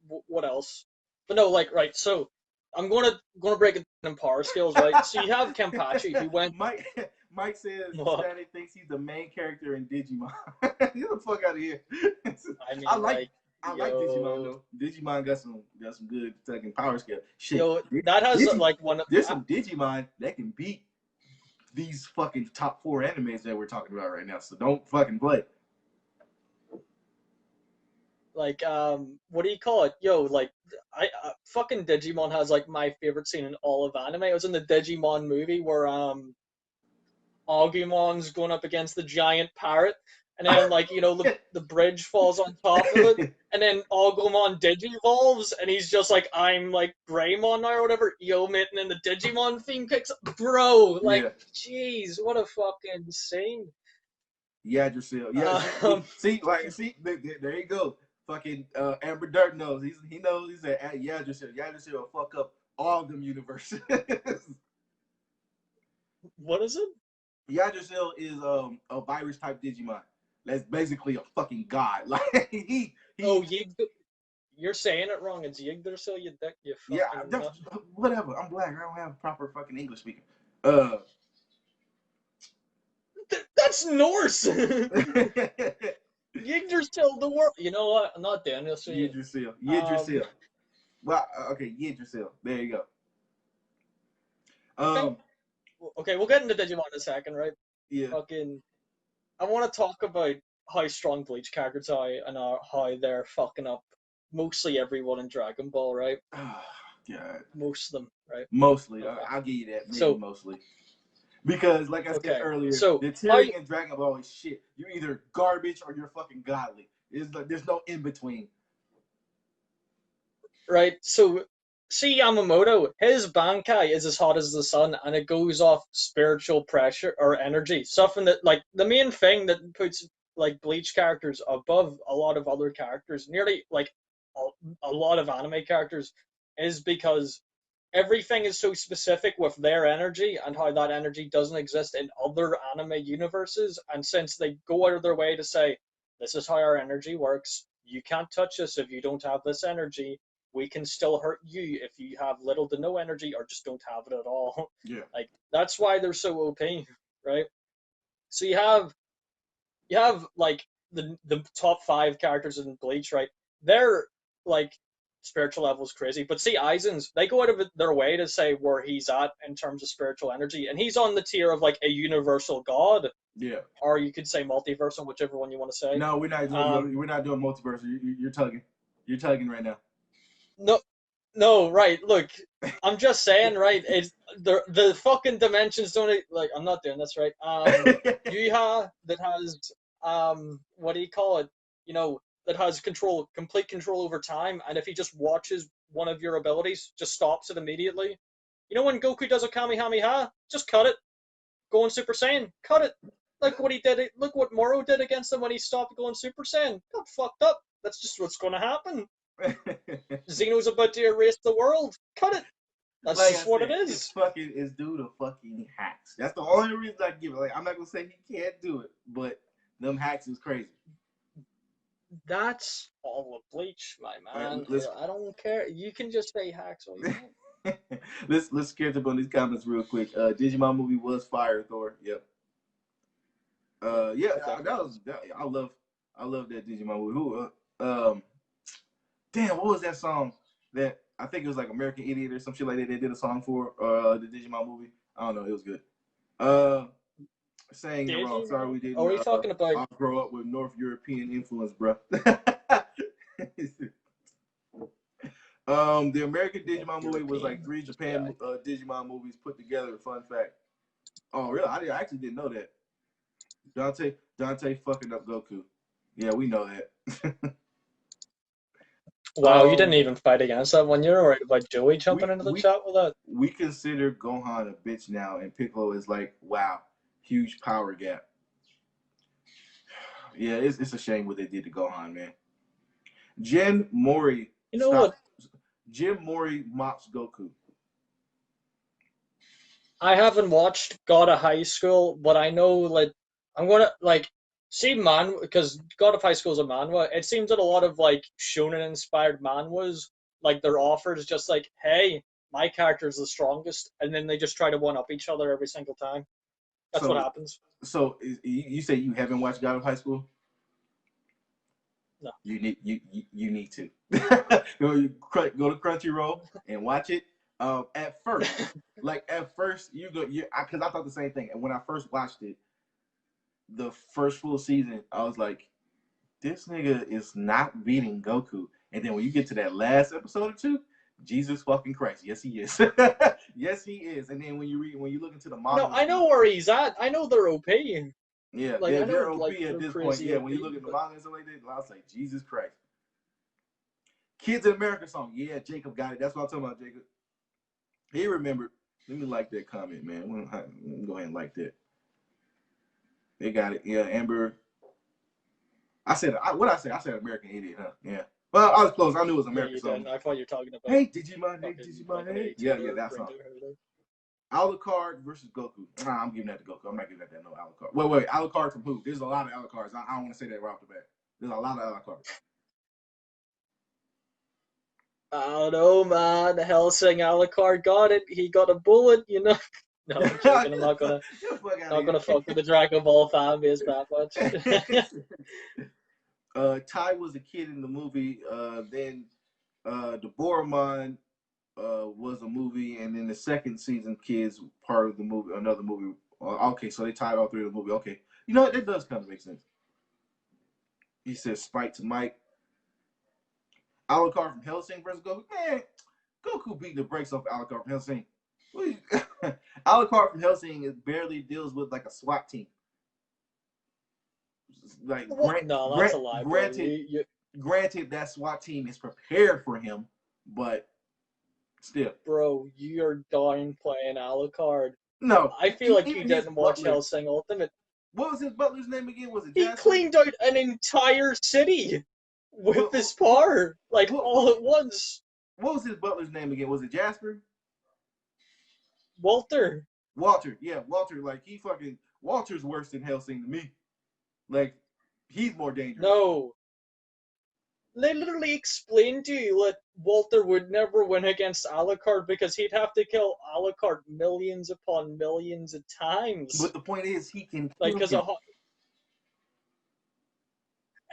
[SPEAKER 2] What else? But no, like right. So I'm going to break it in power skills, right? So you have Kenpachi who went.
[SPEAKER 1] Mike says Static thinks he's the main character in Digimon. Get the fuck out of here.
[SPEAKER 2] I mean,
[SPEAKER 1] I like Digimon though. Digimon got some good fucking power skill. Shit.
[SPEAKER 2] Yo, that has like one.
[SPEAKER 1] There's some Digimon that can beat these fucking top 4 animes that we're talking about right now. So don't fucking play.
[SPEAKER 2] Like what do you call it? Yo, like I fucking Digimon has like my favorite scene in all of anime. It was in the Digimon movie where Agumon's going up against the giant parrot, and then like the bridge falls on top of it, and then Agumon digivolves, and he's just like, I'm like Greymon now or whatever, Yomit, and then the Digimon theme kicks up. Bro, like,
[SPEAKER 1] Yeah.
[SPEAKER 2] jeez, what a fucking scene.
[SPEAKER 1] Yggdrasil. Yeah,
[SPEAKER 2] Um,
[SPEAKER 1] there you go. Fucking Amber Dirt knows. He knows. He said Yggdrasil. Yggdrasil will fuck up all them universes.
[SPEAKER 2] what is it?
[SPEAKER 1] Yggdrasil is a virus type Digimon. That's basically a fucking god. Like he
[SPEAKER 2] Oh, you're saying it wrong. It's Yggdrasil, you dick, you
[SPEAKER 1] yeah,
[SPEAKER 2] fucking nut.
[SPEAKER 1] whatever. I'm black. I don't have proper fucking English speaking.
[SPEAKER 2] That's Norse. Yggdrasil, the world. You know what? I'm not doing this with you.
[SPEAKER 1] Yggdrasil. Well, okay, Yggdrasil. There you go.
[SPEAKER 2] Okay, we'll get into Digimon in a second, right?
[SPEAKER 1] Yeah.
[SPEAKER 2] Fucking, I want to talk about how strong Bleach characters are and how they're fucking up mostly everyone in Dragon Ball, right?
[SPEAKER 1] Oh, God.
[SPEAKER 2] Most of them, right?
[SPEAKER 1] Mostly.
[SPEAKER 2] Okay.
[SPEAKER 1] I'll give you that. Maybe
[SPEAKER 2] So,
[SPEAKER 1] mostly. Because, like I said earlier, the tearing in Dragon Ball is shit. You're either garbage or you're fucking godly. There's no in between.
[SPEAKER 2] Right. So, see Yamamoto, his Bankai is as hot as the sun, and it goes off spiritual pressure or energy. Something that, like, the main thing that puts like Bleach characters above a lot of other characters, nearly like a lot of anime characters, is because everything is so specific with their energy and how that energy doesn't exist in other anime universes. And since they go out of their way to say, this is how our energy works, you can't touch us if you don't have this energy. We can still hurt you if you have little to no energy or just don't have it at all.
[SPEAKER 1] Yeah.
[SPEAKER 2] Like, that's why they're so OP, right? So you have like the top 5 characters in Bleach, right? They're like spiritual level is crazy. But see, Aizen's, they go out of their way to say where he's at in terms of spiritual energy, and he's on the tier of like a universal god.
[SPEAKER 1] Yeah.
[SPEAKER 2] Or you could say multiversal, whichever one you want to say.
[SPEAKER 1] No, we're not doing multiverse. You're tugging. You're tugging right now.
[SPEAKER 2] No, right. Look, I'm just saying, right? It's the fucking dimensions don't like. I'm not doing this, right? Yuha that has what do you call it? That has complete control over time, and if he just watches one of your abilities, just stops it immediately. You know when Goku does a Kamehameha, just cut it. Going Super Saiyan, cut it. Like what he did. Look what Moro did against him when he stopped going Super Saiyan. Got fucked up. That's just what's going to happen. Xeno's about to erase the world. Cut it. That's like just what it is.
[SPEAKER 1] It's due to fucking hacks. That's the only reason I give it. Like, I'm not gonna say he can't do it, but them hacks is crazy.
[SPEAKER 2] That's all of Bleach, my man. I don't care. You can just say hacks all you want.
[SPEAKER 1] Let's catch up on these comments real quick. Digimon movie was fire, Thor. Yep. Yeah, I love that Digimon movie. Who damn, what was that song that I think it was like American Idiot or some shit like that? They did a song for the Digimon movie. I don't know. It was good. Saying it wrong. Sorry, we didn't.
[SPEAKER 2] Are we talking about?
[SPEAKER 1] I'll grow up with North European influence, bro. The American Digimon movie was like 3 Japan Digimon movies put together. Fun fact. Oh, really? I actually didn't know that. Dante fucking up Goku. Yeah, we know that.
[SPEAKER 2] Wow, you didn't even fight against that one. You're worried about Joey jumping into the chat with that.
[SPEAKER 1] We consider Gohan a bitch now, and Piccolo is like, wow, huge power gap. Yeah, it's a shame what they did to Gohan, man. Jin Mori.
[SPEAKER 2] You know what?
[SPEAKER 1] Jin Mori mops Goku.
[SPEAKER 2] I haven't watched God of High School, but I know like I'm gonna like see because God of High School is a manhwa. It seems that a lot of like shonen inspired manhwas, like their offers just like, hey, my character is the strongest, and then they just try to one up each other every single time. That's what happens.
[SPEAKER 1] So you say you haven't watched God of High School?
[SPEAKER 2] No.
[SPEAKER 1] You need to go to Crunchyroll and watch it. At first, because I thought the same thing. And when I first watched it, the first full season, I was like, this nigga is not beating Goku. And then when you get to that last episode or 2, Jesus fucking Christ, yes he is. Yes he is. And then when you look into the manga,
[SPEAKER 2] no, I know where he's at. I know they're OP.
[SPEAKER 1] Yeah,
[SPEAKER 2] Like I
[SPEAKER 1] they're
[SPEAKER 2] know, like
[SPEAKER 1] OP at
[SPEAKER 2] they're
[SPEAKER 1] this point.
[SPEAKER 2] crazy
[SPEAKER 1] Yeah,
[SPEAKER 2] OP,
[SPEAKER 1] when you look at the
[SPEAKER 2] but
[SPEAKER 1] manga and stuff like that, I was like, Jesus Christ. Kids in America song. Yeah, Jacob got it. That's what I'm talking about, Jacob. He remembered. Let me like that comment, man. Let me go ahead and like that. They got it. Yeah, Amber. I said, what I say? I said American Idiot, huh? Yeah. Well, I was close. I knew it was
[SPEAKER 2] yeah,
[SPEAKER 1] American
[SPEAKER 2] you
[SPEAKER 1] song.
[SPEAKER 2] did. I thought you were talking about
[SPEAKER 1] Hey, Digimon. Hey,
[SPEAKER 2] fucking
[SPEAKER 1] Digimon.
[SPEAKER 2] Blink
[SPEAKER 1] Hey.
[SPEAKER 2] 182
[SPEAKER 1] Yeah,
[SPEAKER 2] or
[SPEAKER 1] that
[SPEAKER 2] Green
[SPEAKER 1] song.
[SPEAKER 2] Day.
[SPEAKER 1] Alucard versus Goku. Nah, I'm giving that to Goku. I'm not giving that to no Alucard. Wait. Alucard from who? There's a lot of Alucards. I don't want to say that right off the bat. There's a lot of Alucards.
[SPEAKER 2] I don't know, man. Hellsing Alucard got it. He got a bullet, you know. No, I'm joking. I'm not gonna fuck with the Dragon Ball fan base that much.
[SPEAKER 1] Ty was a kid in the movie. Then the Boromon was a movie, and then the second season kids part of the movie, another movie. Okay, so they tied all three of the movie. Okay, you know what? That does kind of make sense. He says Spike to Mike. Alucard from Hellsing versus Goku. Man, Goku beating the brakes off Alucard from Hellsing. Alucard from Hellsing barely deals with like a SWAT team. Like
[SPEAKER 2] No, that's a lie, bro.
[SPEAKER 1] Granted, that SWAT team is prepared for him, but still.
[SPEAKER 2] Bro, you're downplaying Alucard.
[SPEAKER 1] No,
[SPEAKER 2] I feel like you
[SPEAKER 1] even his
[SPEAKER 2] didn't watch
[SPEAKER 1] butler.
[SPEAKER 2] Hellsing Ultimate.
[SPEAKER 1] What was his butler's name again? Was it
[SPEAKER 2] He
[SPEAKER 1] Jasper?
[SPEAKER 2] cleaned out an entire city with his power, like all at once.
[SPEAKER 1] What was his butler's name again? Was it Jasper?
[SPEAKER 2] Walter.
[SPEAKER 1] Walter. Yeah, Walter. Like Walter's worse than Hellsing to me. Like he's more dangerous.
[SPEAKER 2] No. They literally explained to you that Walter would never win against Alucard because he'd have to kill Alucard millions upon millions of times.
[SPEAKER 1] But the point is, he can
[SPEAKER 2] like
[SPEAKER 1] kill him.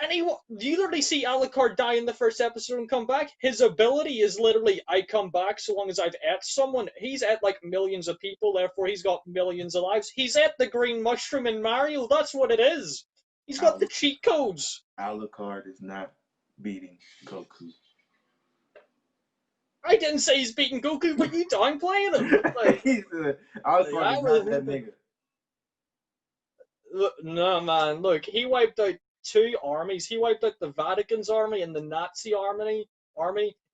[SPEAKER 2] And you literally see Alucard die in the first episode and come back. His ability is literally, I come back so long as I've ate someone. He's at like millions of people, therefore he's got millions of lives. He's at the green mushroom in Mario. That's what it is. He's got the cheat codes.
[SPEAKER 1] Alucard is not beating Goku.
[SPEAKER 2] I didn't say he's beating Goku, but you downplaying him. Like,
[SPEAKER 1] Alucard is not that nigga.
[SPEAKER 2] No, man. Look, he wiped out two armies. He wiped out the Vatican's army and the Nazi army.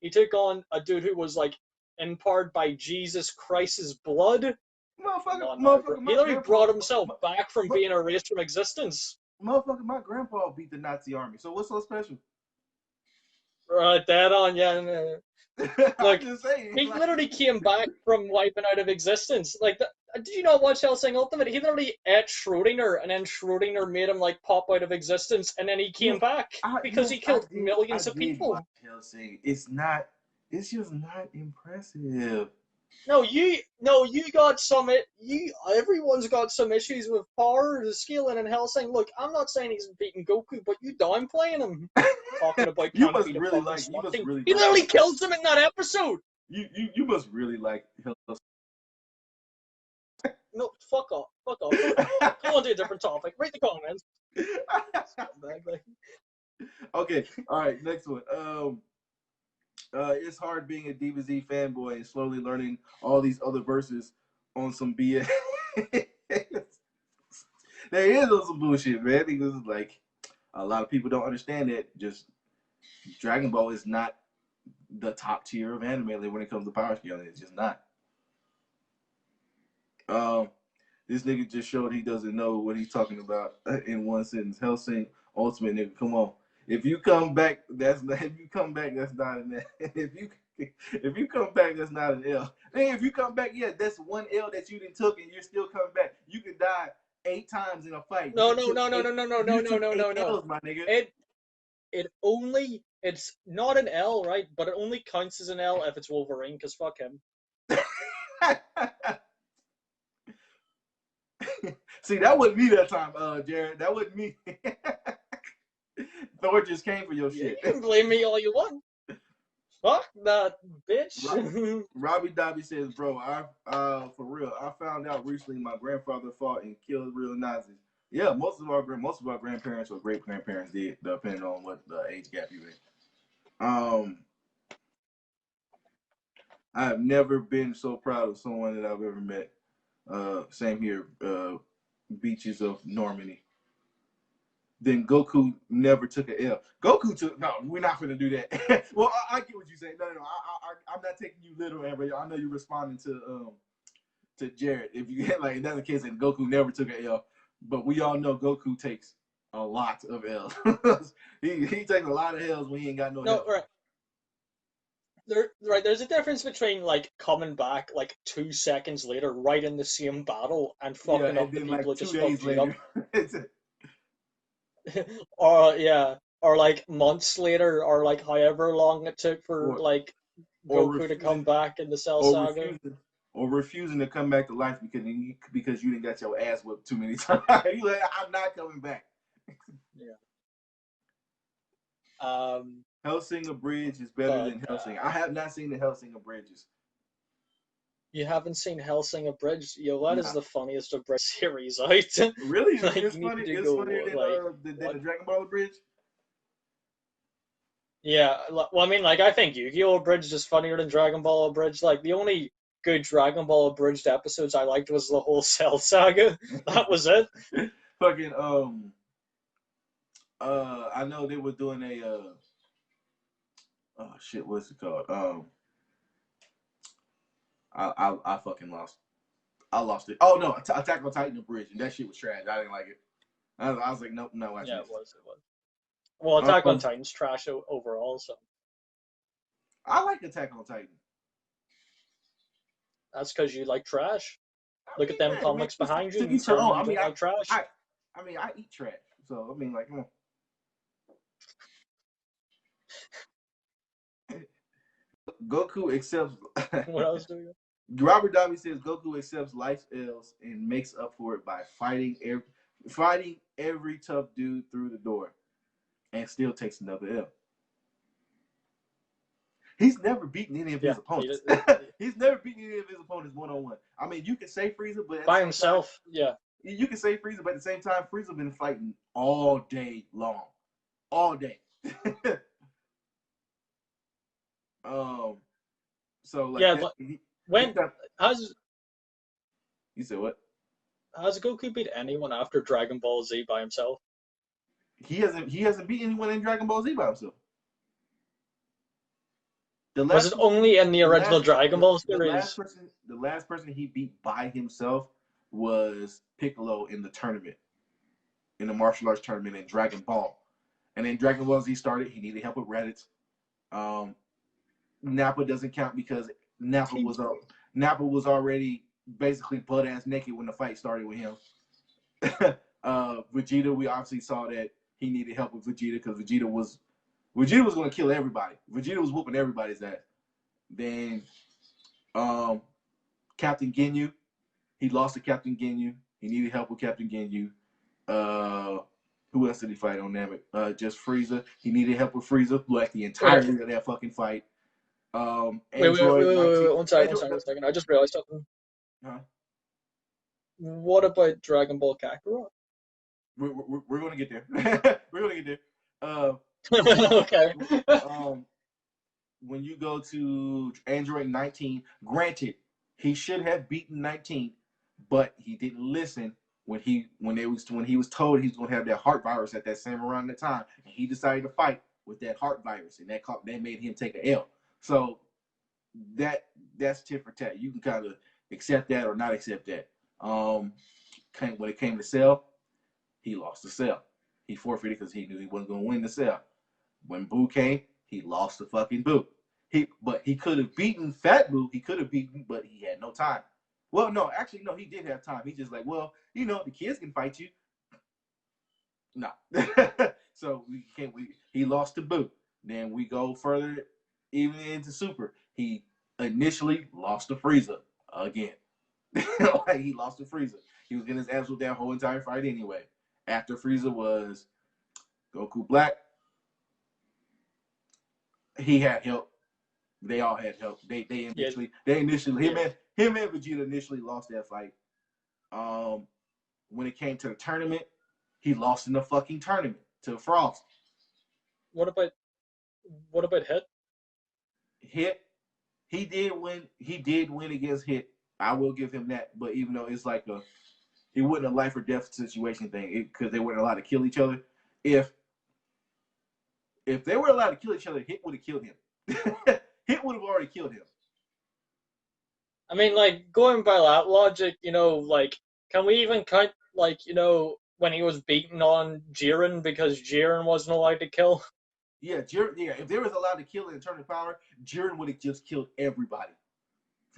[SPEAKER 2] He took on a dude who was like empowered by Jesus Christ's blood.
[SPEAKER 1] Motherfucker,
[SPEAKER 2] he literally brought himself back from being erased from existence.
[SPEAKER 1] Motherfucker, my grandpa beat the Nazi army. So what's so special?
[SPEAKER 2] Right, dead on, yeah. Look, he
[SPEAKER 1] like,
[SPEAKER 2] literally came back from wiping out of existence. Like, did you not watch Hellsing Ultimate? He literally ate Schrodinger, and then Schrodinger made him like pop out of existence, and then he came back because he killed millions of people.
[SPEAKER 1] Hellsing. It's just not impressive.
[SPEAKER 2] No, you got everyone's got some issues with power, scaling, and Hellsing. Look, I'm not saying he's beating Goku, but you downplaying him. Talking about
[SPEAKER 1] you must really like.
[SPEAKER 2] He literally kills him in that episode.
[SPEAKER 1] You must really like Hellsing.
[SPEAKER 2] No, fuck off. Go on to a different topic. Read the comments.
[SPEAKER 1] Okay, all right, next one. It's hard being a DBZ fanboy and slowly learning all these other verses on some BS. There is some bullshit, man. Because like a lot of people don't understand that just Dragon Ball is not the top tier of anime when it comes to power scaling. It's just not. This nigga just showed he doesn't know what he's talking about in one sentence. Hellsing Ultimate nigga, come on. If you come back, that's not an L. If you come back, that's not an L. And if you come back, yeah, that's one L that you didn't took and you're still coming back. You could die 8 times in a fight.
[SPEAKER 2] No,
[SPEAKER 1] L's, my nigga.
[SPEAKER 2] It's not an L, right? But it only counts as an L if it's Wolverine, because fuck him.
[SPEAKER 1] See, that wasn't me that time, Jared. That wasn't me. Thor just came for your shit.
[SPEAKER 2] You can blame me all you want. Fuck that bitch.
[SPEAKER 1] Robbie Dobby says, bro, for real, I found out recently my grandfather fought and killed real Nazis. Yeah, most of our grandparents or great grandparents did, depending on what age gap you in. I have never been so proud of someone that I've ever met. Same here, Beaches of Normandy. then Goku never took an L. Goku took no. We're not gonna do that. Well, I get what you say. No. I'm not taking you literal, but I know you're responding to Jared. If you get like that's the case, and Goku never took an L, but we all know Goku takes a lot of L's. he takes a lot of L's when he ain't got no help.
[SPEAKER 2] Right. There's a difference between like coming back like 2 seconds later, right in the same battle, and fucking up the people
[SPEAKER 1] like
[SPEAKER 2] that just fucked you up. Or like months later, or like however long it took for like Goku to come back in the Cell Saga.
[SPEAKER 1] Refusing to come back to life because you didn't got your ass whipped too many times. You like, I'm not coming back.
[SPEAKER 2] Yeah.
[SPEAKER 1] Hellsinger Bridge is better than Hellsinger. I have not seen the Hellsinger Bridges.
[SPEAKER 2] You haven't seen Hellsinger Bridge? Yo, that is the funniest of Bridge series out.
[SPEAKER 1] Really?
[SPEAKER 2] Like,
[SPEAKER 1] it's funnier than the Dragon Ball Bridge?
[SPEAKER 2] Yeah, well, I mean, like, I think Yu-Gi-Oh! Bridge is funnier than Dragon Ball Bridge. Like, the only good Dragon Ball Abridged episodes I liked was the whole Cell Saga. That was it.
[SPEAKER 1] Fucking, I know they were doing oh shit, what's it called? I fucking lost. I lost it. Oh no, Attack on Titan Bridge, and that shit was trash. I didn't like it. I was like, nope, no.
[SPEAKER 2] Yeah, it was. Well, Attack on Titan's trash overall, so.
[SPEAKER 1] I like Attack on Titan.
[SPEAKER 2] That's because you like trash. Look at them comics behind you. You don't like trash.
[SPEAKER 1] I eat trash. So, I mean, like, come on. Goku accepts.
[SPEAKER 2] What else do you?
[SPEAKER 1] Robert Davi says Goku accepts life's ills and makes up for it by fighting every tough dude through the door, and still takes another L. He's never beaten any of his opponents. He's never beaten any of his opponents one-on-one. I mean, you can say Frieza, but
[SPEAKER 2] by himself,
[SPEAKER 1] you can say Frieza, but at the same time, Frieza been fighting all day long, all day. So like, you said what?
[SPEAKER 2] Has Goku beat anyone after Dragon Ball Z by himself?
[SPEAKER 1] He hasn't beat anyone in Dragon Ball Z by himself.
[SPEAKER 2] Was it only in the original Dragon Ball series?
[SPEAKER 1] The last person he beat by himself was Piccolo in the tournament, in the martial arts tournament in Dragon Ball. And then Dragon Ball Z started. He needed help with Raditz. Nappa doesn't count because Nappa was already basically butt ass naked when the fight started with him. Vegeta, we obviously saw that he needed help with Vegeta because Vegeta was going to kill everybody. Vegeta was whooping everybody's ass. Then Captain Ginyu, he lost to Captain Ginyu. He needed help with Captain Ginyu. Who else did he fight on Namek? Just Frieza. He needed help with Frieza, like the entirety of that fucking fight.
[SPEAKER 2] Wait, one second. I just realized something.
[SPEAKER 1] Huh?
[SPEAKER 2] What about Dragon Ball Kakarot?
[SPEAKER 1] We're going to get there. We're going to get there.
[SPEAKER 2] Okay.
[SPEAKER 1] When you go to Android 19, granted, he should have beaten 19, but he didn't listen when he was told he was going to have that heart virus at that same around the time, and he decided to fight with that heart virus, and that made him take an L. So that's tit for tat. You can kind of accept that or not accept that. When it came to Cell, he lost the Cell. He forfeited because he knew he wasn't going to win the Cell. When Boo came, he lost the fucking Boo. But he could have beaten Fat Boo. He could have beaten, but he had no time. Well, no, actually, no, he did have time. He just like, well, the kids can fight you. No. So he lost to Boo. Then we go further even into Super. He initially lost to Frieza again. Like, he lost to Frieza. He was getting his ass with that whole entire fight anyway. After Frieza was Goku Black, he had help. They all had help. They initially him and Vegeta initially lost that fight. When it came to the tournament, he lost in the fucking tournament to Frost.
[SPEAKER 2] What about Hit?
[SPEAKER 1] Hit, he did win against Hit. I will give him that. But even though it's like it wasn't a life or death situation thing, because they weren't allowed to kill each other. If they were allowed to kill each other, Hit would have killed him. Hit would have already killed him.
[SPEAKER 2] I mean, like, going by that logic, like, can we even cut, like, when he was beating on Jiren because Jiren wasn't allowed to kill?
[SPEAKER 1] Yeah, if they was allowed to kill in Eternal Power, Jiren would have just killed everybody.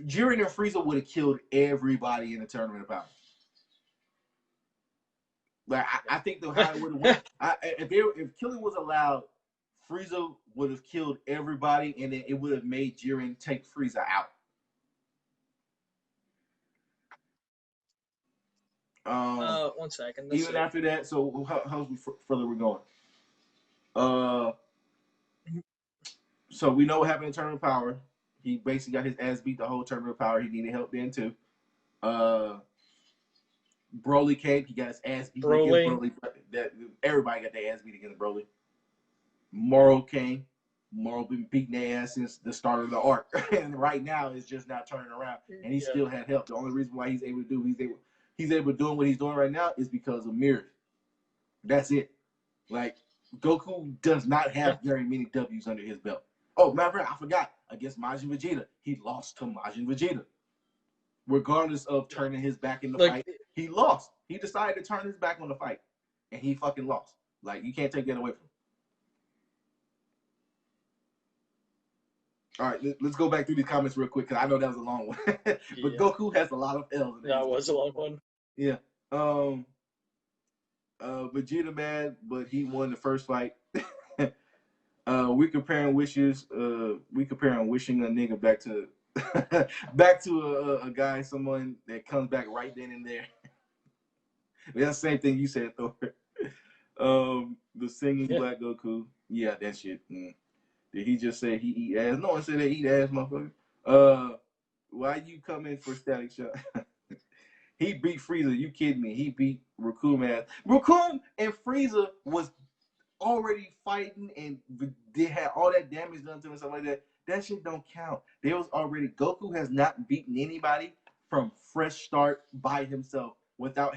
[SPEAKER 1] Jiren and Frieza would have killed everybody in the Tournament of Power. Like I think how it would have went. If killing was allowed, Frieza would have killed everybody, and then it would have made Jiren take Frieza out.
[SPEAKER 2] One second.
[SPEAKER 1] Even after that, so how's further we're going? So we know what happened in Tournament of Power. He basically got his ass beat the whole Tournament of Power. He needed help then too. Broly came. He got his ass beat against Broly. Everybody got their ass beat against Broly. Moro came. Moro been beating their ass since the start of the arc, and right now it's just not turning around. And he still had help. The only reason why he's able to do what he's doing right now is because of mirrors. That's it. Like Goku does not have very many W's under his belt. Oh, matter of fact, I forgot. Against Majin Vegeta, he lost to Majin Vegeta. Regardless of turning his back in the fight, he lost. He decided to turn his back on the fight, and he fucking lost. Like, you can't take that away from him. All right, let's go back through these comments real quick, because I know that was a long one. But Goku has a lot of L's.
[SPEAKER 2] That was a long one.
[SPEAKER 1] Yeah. Vegeta mad, but he won the first fight. We comparing wishes. We comparing wishing a nigga back to a guy, someone that comes back right then and there. That's the same thing you said, Thor. The singing Black Goku. Yeah, that shit. Did he just say he eat ass? No one said they eat ass, motherfucker. Why you coming for Static Shock? He beat Frieza. You kidding me? He beat Raccoon ass. Raccoon and Frieza was already fighting and they had all that damage done to them and stuff like that. That shit don't count. There was already Goku has not beaten anybody from fresh start by himself without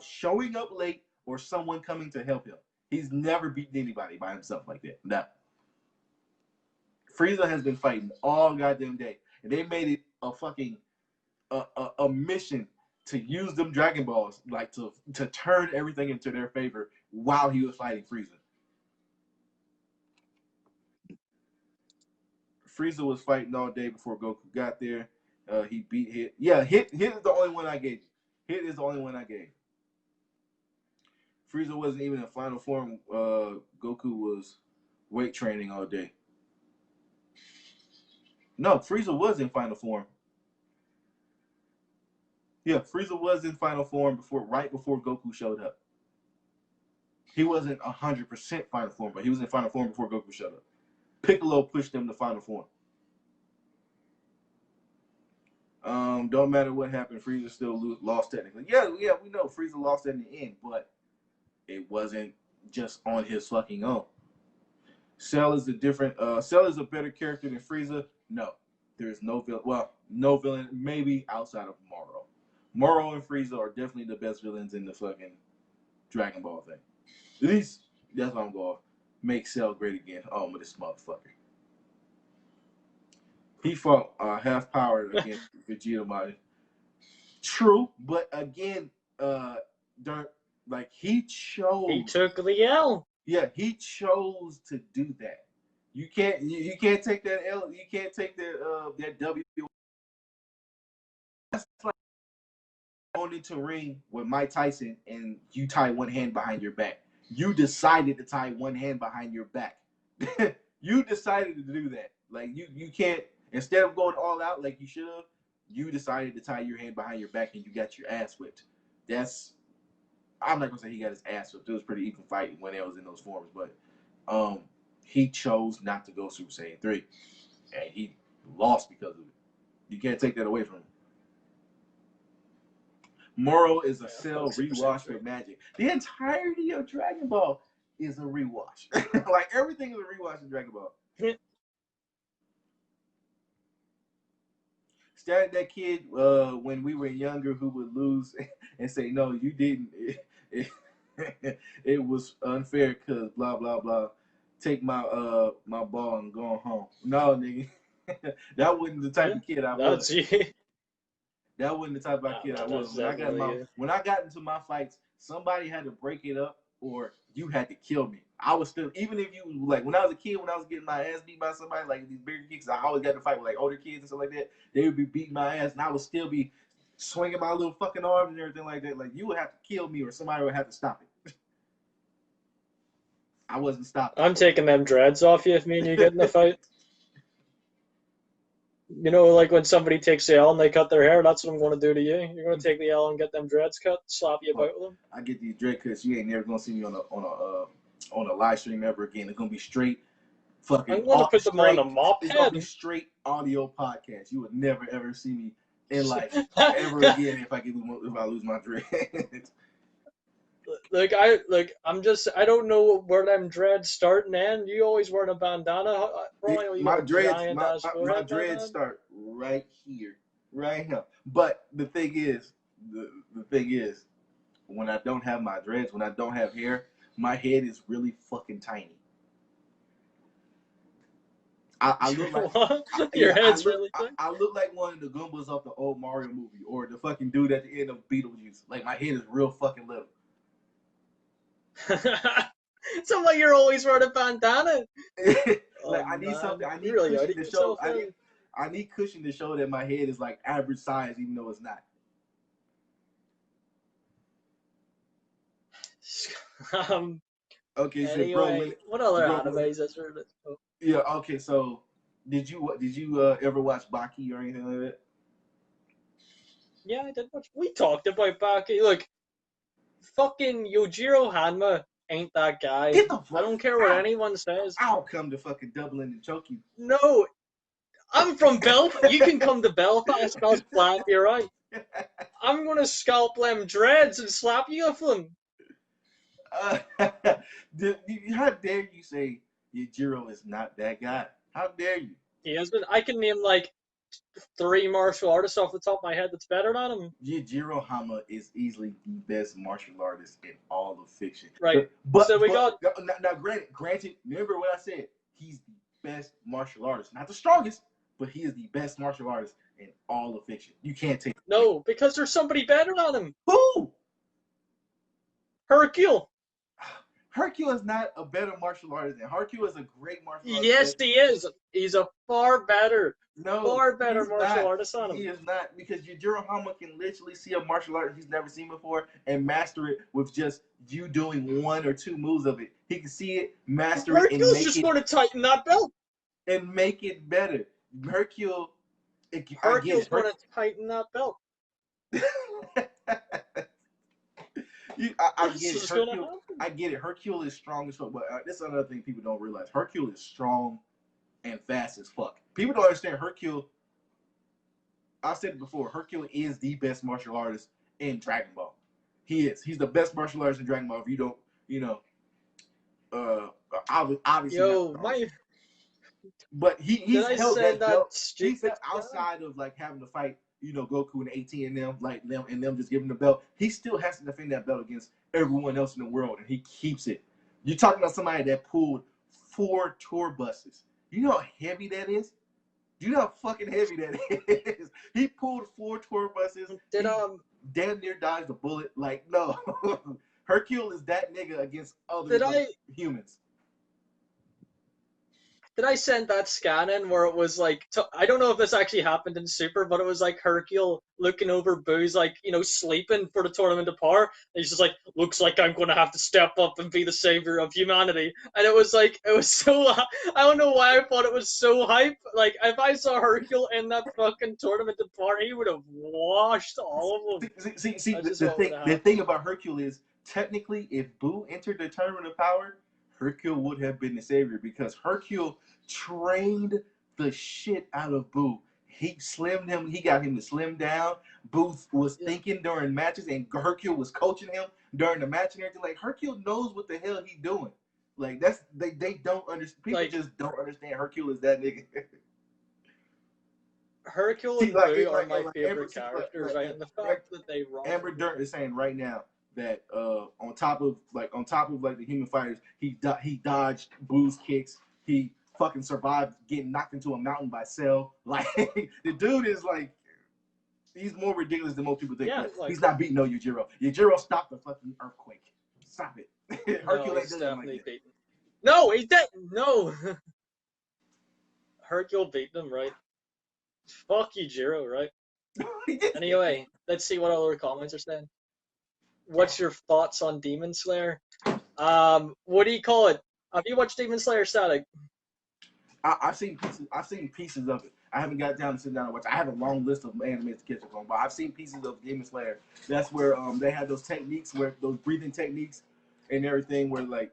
[SPEAKER 1] showing up late or someone coming to help him. He's never beaten anybody by himself like that. No. Frieza has been fighting all goddamn day, and they made it a fucking a mission to use them Dragon Balls, like to turn everything into their favor while he was fighting Frieza. Frieza was fighting all day before Goku got there. He beat Hit. Yeah, Hit is the only one I gave. Hit is the only one I gave. Frieza wasn't even in final form. Goku was weight training all day. No, Frieza was in final form. Yeah, Frieza was in final form right before Goku showed up. He wasn't 100% final form, but he was in final form before Goku showed up. Piccolo pushed him to final form. Don't matter what happened, Frieza still lost technically. Yeah, we know Frieza lost in the end, but it wasn't just on his fucking own. Cell is a better character than Frieza. No, there is no villain. Well, no villain, maybe outside of Moro. Moro and Frieza are definitely the best villains in the fucking Dragon Ball thing. At least that's what I'm going. Make Cell great again. Oh, with this motherfucker. He fought half powered against Vegeta Body. True, but again, he chose.
[SPEAKER 2] He took the L.
[SPEAKER 1] Yeah, he chose to do that. You can't take that L. You can't take that W. That's like going into a ring with Mike Tyson and you tie one hand behind your back. You decided to tie one hand behind your back. You decided to do that. Like you can't, instead of going all out like you should have, you decided to tie your hand behind your back and you got your ass whipped. I'm not gonna say he got his ass whipped. It was pretty even fighting when it was in those forms, but he chose not to go Super Saiyan 3. And he lost because of it. You can't take that away from him. Moro is a Cell rewash with magic. The entirety of Dragon Ball is a rewash. Like everything is a rewash in Dragon Ball. Started that kid when we were younger who would lose and say, "No, you didn't." it was unfair because blah blah blah. Take my my ball and go home. No, nigga, that wasn't the type
[SPEAKER 2] Yeah,
[SPEAKER 1] of kid I was.
[SPEAKER 2] that's you.
[SPEAKER 1] That wasn't the type of
[SPEAKER 2] Nah,
[SPEAKER 1] kid I
[SPEAKER 2] man,
[SPEAKER 1] was.
[SPEAKER 2] that's definitely you.
[SPEAKER 1] When I got into my fights, somebody had to break it up, or you had to kill me. I was still, even if you like when I was a kid, when I was getting my ass beat by somebody like these bigger kids, I always got to fight with like older kids and stuff like that. They would be beating my ass, and I would still be swinging my little fucking arms and everything like that. Like you would have to kill me, or somebody would have to stop it. I wasn't stopping.
[SPEAKER 2] I'm taking them dreads off you if me and you get in a fight. You know, like when somebody takes the L and they cut their hair, that's what I'm going to do to you. You're going to take the L and get them dreads cut, slap you about with them.
[SPEAKER 1] I get these dread cuts. You ain't never gonna see me on a live stream ever again. It's gonna be straight
[SPEAKER 2] I'm
[SPEAKER 1] fucking
[SPEAKER 2] going to put them on
[SPEAKER 1] straight.
[SPEAKER 2] a mop
[SPEAKER 1] It's gonna be
[SPEAKER 2] head.
[SPEAKER 1] straight audio podcast. You would never ever see me in life ever again if I lose my dreads.
[SPEAKER 2] I don't know where them dreads start and end. You always wearing a bandana. Ryan, you got a giant ass
[SPEAKER 1] My
[SPEAKER 2] forehead, my
[SPEAKER 1] dreads
[SPEAKER 2] man.
[SPEAKER 1] start right here, right here. But the thing is, when I don't have my dreads, when I don't have hair, my head is really fucking tiny. I look like
[SPEAKER 2] Your head's really thick.
[SPEAKER 1] I look like one of the Goombas off the old Mario movie, or the fucking dude at the end of Beetlejuice. Like my head is real fucking little.
[SPEAKER 2] So why you're always wearing a bandana?
[SPEAKER 1] Like I need something. I need
[SPEAKER 2] really
[SPEAKER 1] cushion to show.
[SPEAKER 2] yourself, man.
[SPEAKER 1] I need cushion to show that my head is like average size, even though it's not. Okay, so
[SPEAKER 2] Anyway, what other
[SPEAKER 1] bro,
[SPEAKER 2] animes is there?
[SPEAKER 1] yeah. Okay, so did you ever watch Baki or anything like that?
[SPEAKER 2] Yeah, I did watch. We talked about Baki. Look, fucking Yojiro Hanma ain't that guy.
[SPEAKER 1] Get the fuck
[SPEAKER 2] I don't care what
[SPEAKER 1] out.
[SPEAKER 2] anyone says.
[SPEAKER 1] I'll come to fucking Dublin and choke you.
[SPEAKER 2] No, I'm from Belfast. You can come to Belfast and I'll slap you right. I'm gonna scalp them dreads and slap you with them.
[SPEAKER 1] Uh, how dare you say Yujiro is not that guy? How dare you?
[SPEAKER 2] He has been. I can name like 3 martial artists off the top of my head that's better than him.
[SPEAKER 1] Yujiro Hama is easily the best martial artist in all of fiction.
[SPEAKER 2] Right. So we got.
[SPEAKER 1] Now, granted, remember what I said. He's the best martial artist, not the strongest, but he is the best martial artist in all of fiction. You can't take
[SPEAKER 2] No, because there's somebody better than him.
[SPEAKER 1] Who?
[SPEAKER 2] Hercule.
[SPEAKER 1] Hercule is not a better martial artist than Hercule is a great martial artist.
[SPEAKER 2] Yes, he is. He's a far better martial
[SPEAKER 1] not.
[SPEAKER 2] artist than him.
[SPEAKER 1] He is not, because Yujiro Hama can literally see a martial art he's never seen before and master it with just you doing 1 or 2 moves of it. He can see it, master it, and
[SPEAKER 2] Hercule's
[SPEAKER 1] make
[SPEAKER 2] just
[SPEAKER 1] it,
[SPEAKER 2] going to tighten that belt.
[SPEAKER 1] and make it better. Hercule's
[SPEAKER 2] going to tighten that belt.
[SPEAKER 1] I get it. Hercule, I get it. Hercule is strong as fuck, but this is another thing people don't realize. Hercule is strong and fast as fuck. People don't understand Hercule. I said it before. Hercule is the best martial artist in Dragon Ball. He is. He's the best martial artist in Dragon Ball. If you don't, obviously.
[SPEAKER 2] Yo,
[SPEAKER 1] but he's held that belt. He's outside
[SPEAKER 2] guy?
[SPEAKER 1] of like having to fight, Goku and 18 and them just giving the belt. He still has to defend that belt against everyone else in the world, and he keeps it. You're talking about somebody that pulled 4 tour buses. You know how heavy that is? Do you know how fucking heavy that is? He pulled 4 tour buses. Damn near dodged a bullet. Like, no. Hercule is that nigga against other humans.
[SPEAKER 2] Did I send that scan in where it was like, I don't know if this actually happened in Super, but it was like Hercule looking over Boo's, like, sleeping for the Tournament of Power. And he's just like, looks like I'm going to have to step up and be the savior of humanity. And it was so, I don't know why I thought it was so hype. Like, if I saw Hercule in that fucking Tournament of Power, he would have washed all of them.
[SPEAKER 1] See, the thing about Hercule is, technically, if Boo entered the Tournament of Power, Hercule would have been the savior, because Hercule trained the shit out of Boo. He got him to slim down. Boo was thinking during matches, and Hercule was coaching him during the match and everything. Like, Hercule knows what the hell he's doing. Like, they don't understand. People just don't understand Hercule is that nigga.
[SPEAKER 2] Hercule and Boo are my favorite characters, right? And the fact that they run.
[SPEAKER 1] Amber Dirt is saying right now, that on top of like the human fighters, he dodged Boo's kicks. He fucking survived getting knocked into a mountain by Cell. Like the dude is like, he's more ridiculous than most people think.
[SPEAKER 2] Yeah,
[SPEAKER 1] But
[SPEAKER 2] like,
[SPEAKER 1] he's not beating no Yujiro. Yujiro stopped the fucking earthquake. Stop it.
[SPEAKER 2] no,
[SPEAKER 1] Hercule ain't
[SPEAKER 2] he's
[SPEAKER 1] doing
[SPEAKER 2] definitely
[SPEAKER 1] like
[SPEAKER 2] beaten. No, he's dead. No. Hercule beat him, right? Fuck you, Jiro, right?
[SPEAKER 1] that.
[SPEAKER 2] Anyway, let's see what other comments are saying. What's your thoughts on Demon Slayer? What do you call it? Have you watched Demon Slayer Static?
[SPEAKER 1] I've seen pieces. I've seen pieces of it. I haven't got down to sit down and watch. I have a long list of animes to catch up on, but I've seen pieces of Demon Slayer. That's where they had those techniques, where those breathing techniques and everything, where like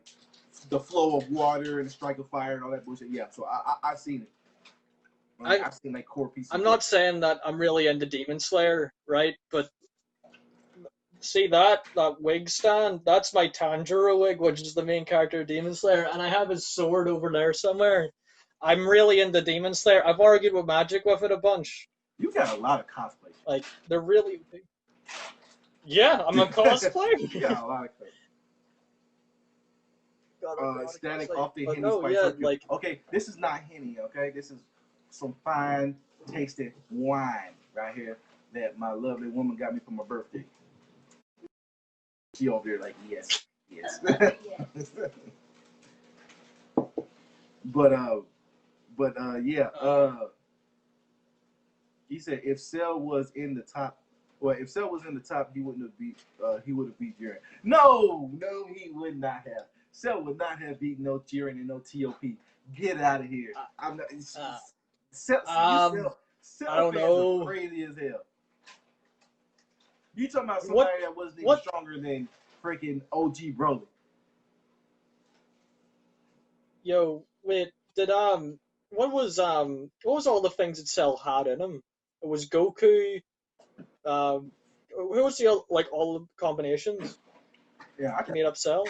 [SPEAKER 1] the flow of water and the strike of fire and all that bullshit. Yeah, so I've seen it. I've seen like core pieces.
[SPEAKER 2] I'm not saying that I'm really into Demon Slayer, right? But see that wig stand? That's my Tanjiro wig, which is the main character of Demon Slayer, and I have his sword over there somewhere. I'm really into Demon Slayer. I've argued with Magic with it a bunch.
[SPEAKER 1] You got a lot of cosplay.
[SPEAKER 2] Like, they're really... Yeah, I'm a cosplayer.
[SPEAKER 1] You got a lot of cosplay. Static off the Henny Spice.
[SPEAKER 2] Yeah, like...
[SPEAKER 1] Okay, this is not Henny, okay? This is some fine tasted wine right here that my lovely woman got me for my birthday. She over there like, yes. Yeah. He said if Cell was in the top, if Cell was in the top, he wouldn't have beat. He would have beat Jiren. No, he would not have. Cell would not have beaten no Jiren and no TOP. Get out of here. I'm not. Cell
[SPEAKER 2] I don't know.
[SPEAKER 1] Crazy as hell. You talking about somebody that wasn't even stronger than freaking OG Broly?
[SPEAKER 2] Yo, wait, did what was all the things that Cell had in him? It was Goku. Who was the like all the combinations?
[SPEAKER 1] Yeah,
[SPEAKER 2] made up Cell.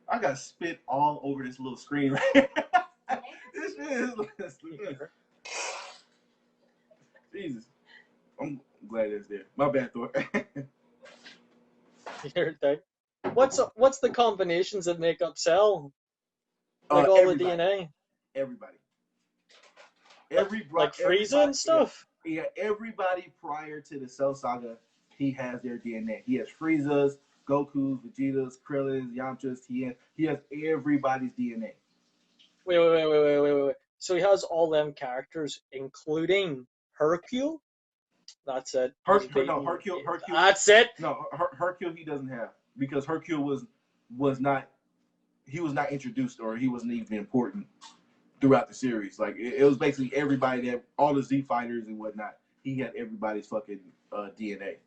[SPEAKER 1] I got spit all over this little screen right here. This is Jesus. I'm glad it's there. My bad, Thor.
[SPEAKER 2] Your thing. What's the combinations that make up Cell? Like all the DNA.
[SPEAKER 1] Everybody.
[SPEAKER 2] Like Frieza and stuff.
[SPEAKER 1] Yeah, everybody prior to the Cell Saga, he has their DNA. He has Frieza's, Goku's, Vegeta's, Krillin's, Yamcha's. He has everybody's DNA.
[SPEAKER 2] Wait. So he has all them characters, including Hercule. That's it.
[SPEAKER 1] Hercule.
[SPEAKER 2] That's it.
[SPEAKER 1] No, Hercule he doesn't have, because Hercule was not introduced, or he wasn't even important throughout the series. Like it was basically everybody, that all the Z fighters and whatnot. He had everybody's fucking DNA.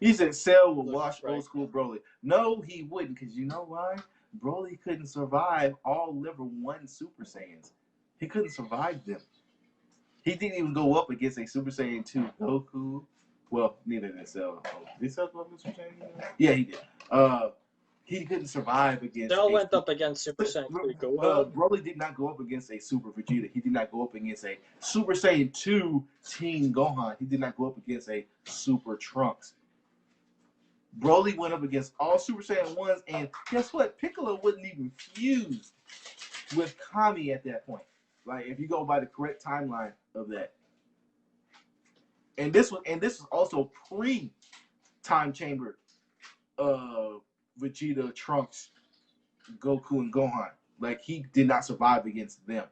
[SPEAKER 1] He said Cell will wash old school Broly. No, he wouldn't, because you know why? Broly couldn't survive all level 1 Super Saiyans. He couldn't survive them. He didn't even go up against a Super Saiyan 2 Goku. Well, neither did Cell. Did Cell go up against Super Saiyan? Yeah, he did. He couldn't survive against.
[SPEAKER 2] They all went up against Super Saiyan 3 Goku.
[SPEAKER 1] Broly did not go up against a Super Vegeta. He did not go up against a Super Saiyan 2 Teen Gohan. He did not go up against a Super Trunks. Broly went up against all Super Saiyan 1s, and guess what? Piccolo wasn't even fused with Kami at that point. Like, if you go by the correct timeline of that. And this was also pre-time chamber Vegeta, Trunks, Goku, and Gohan. Like, he did not survive against them.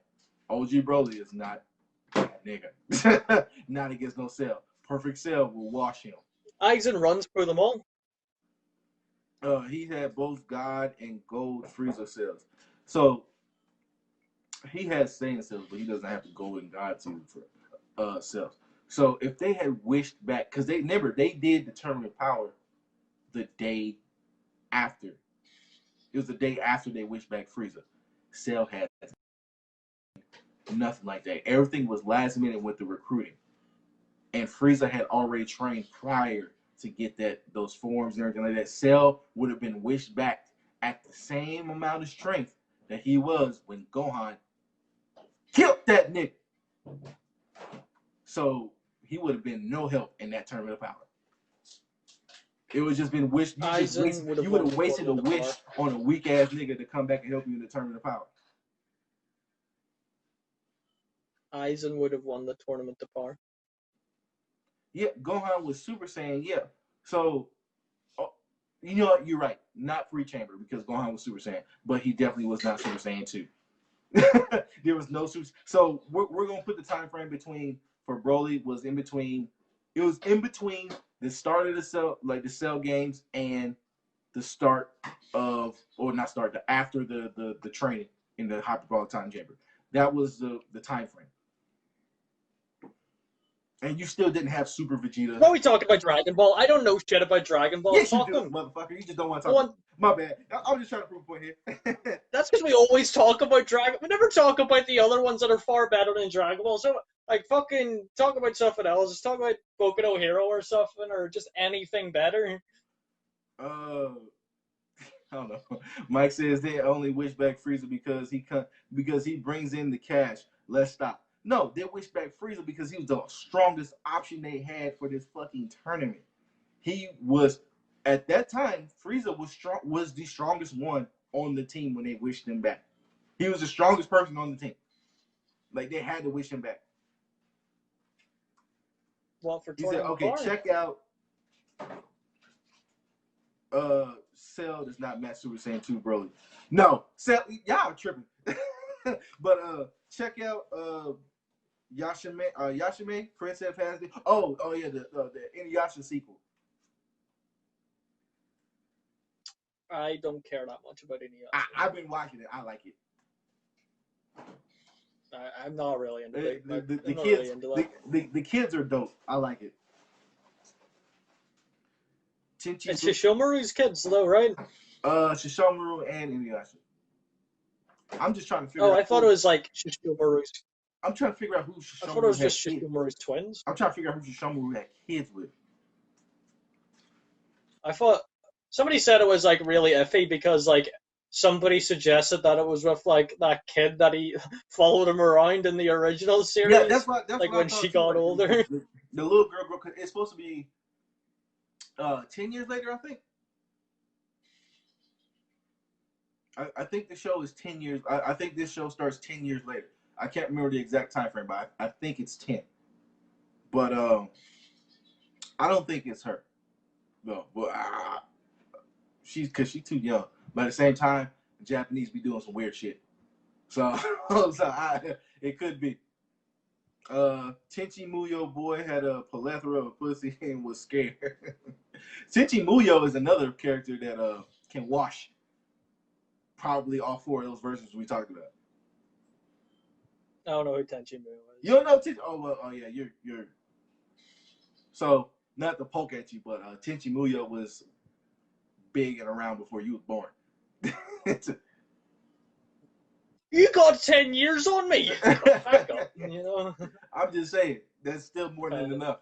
[SPEAKER 1] OG Broly is not that nigga. Not against no Cell. Perfect Cell will wash him.
[SPEAKER 2] Aizen runs through them all.
[SPEAKER 1] He had both God and Gold Frieza cells. So he has Saiyan cells, but he doesn't have the Gold and God for cells. So if they had wished back, because they did determine power the day after. It was the day after they wished back Frieza. Cell had nothing like that. Everything was last minute with the recruiting. And Frieza had already trained prior to get those forms and everything like that. Cell would have been wished back at the same amount of strength that he was when Gohan killed that nigga. So he would have been no help in that tournament of power. It was just been wish.
[SPEAKER 2] Aizen would have
[SPEAKER 1] You would
[SPEAKER 2] won
[SPEAKER 1] have
[SPEAKER 2] the
[SPEAKER 1] wasted a
[SPEAKER 2] tournament of
[SPEAKER 1] wish
[SPEAKER 2] power.
[SPEAKER 1] on a weak ass nigga to come back and help you in the tournament of power.
[SPEAKER 2] Aizen would have won the tournament of power.
[SPEAKER 1] Yeah, Gohan was Super Saiyan. Yeah, so you know what? You're right. Not Free Chamber because Gohan was Super Saiyan, but he definitely was not Super Saiyan 2. There was no Super. So we're gonna put the time frame between for Broly was in between. It was in between the start of the Cell games and the start of, or not start, the after the training in the hyperbolic time chamber. That was the time frame. And you still didn't have Super Vegeta.
[SPEAKER 2] Why are we talking about Dragon Ball? I don't know shit about Dragon Ball.
[SPEAKER 1] Yes, you
[SPEAKER 2] Fuck
[SPEAKER 1] do,
[SPEAKER 2] him.
[SPEAKER 1] motherfucker. You just don't want to talk. My bad. I'm just trying to prove a point here.
[SPEAKER 2] That's because we always talk about Dragon. We never talk about the other ones that are far better than Dragon Ball. So, like, fucking talk about something else. Just talk about Boku no Hero or something, or just anything better.
[SPEAKER 1] I don't know. Mike says they only wish back Frieza because he brings in the cash. Let's stop. No, they wish back Frieza because he was the strongest option they had for this fucking tournament. He was at that time. Frieza was the strongest one on the team when they wished him back. He was the strongest person on the team. Like they had to wish him back.
[SPEAKER 2] Well, for
[SPEAKER 1] He said, "Okay, check out. Cell does not match Super Saiyan 2 Broly. No, Cell, y'all tripping. But check out Yashime, Princess has the yeah, the Inuyasha sequel.
[SPEAKER 2] I don't care that much about Inuyasha.
[SPEAKER 1] I've been watching it. I like it.
[SPEAKER 2] I'm not really into it.
[SPEAKER 1] The kids, really the kids are dope. I like it.
[SPEAKER 2] It's Shishomaru's kids, though, right?
[SPEAKER 1] Shishomaru and Inuyasha. I'm just trying to figure out.
[SPEAKER 2] Oh, I thought it was like Shishomaru's.
[SPEAKER 1] I'm trying to figure out who Shishomaru
[SPEAKER 2] I thought it was just Shishomaru's twins.
[SPEAKER 1] I'm trying to figure out who Shishomaru had kids with.
[SPEAKER 2] I thought somebody said it was like really iffy because like somebody suggested that it was with like that kid that he followed him around in the original series.
[SPEAKER 1] Yeah, that's like
[SPEAKER 2] what when she got
[SPEAKER 1] like,
[SPEAKER 2] older.
[SPEAKER 1] The little girl, it's supposed to be 10 years later, I think. I think the show is 10 years. I think this show starts 10 years later. I can't remember the exact time frame, but I think it's 10. But I don't think it's her. No, well, she's too young. But at the same time, the Japanese be doing some weird shit. So, it could be. Tenchi Muyo boy had a plethora of pussy and was scared. Tenchi Muyo is another character that can wash probably all four of those versions we talked about.
[SPEAKER 2] I don't know who Tenchi Muyo is.
[SPEAKER 1] You don't know Tenchi? Oh yeah, you're. So not to poke at you, but Tenchi Muyo was big and around before you was born.
[SPEAKER 2] You got 10 years on me. Back up, you know.
[SPEAKER 1] I'm just saying that's still more than enough.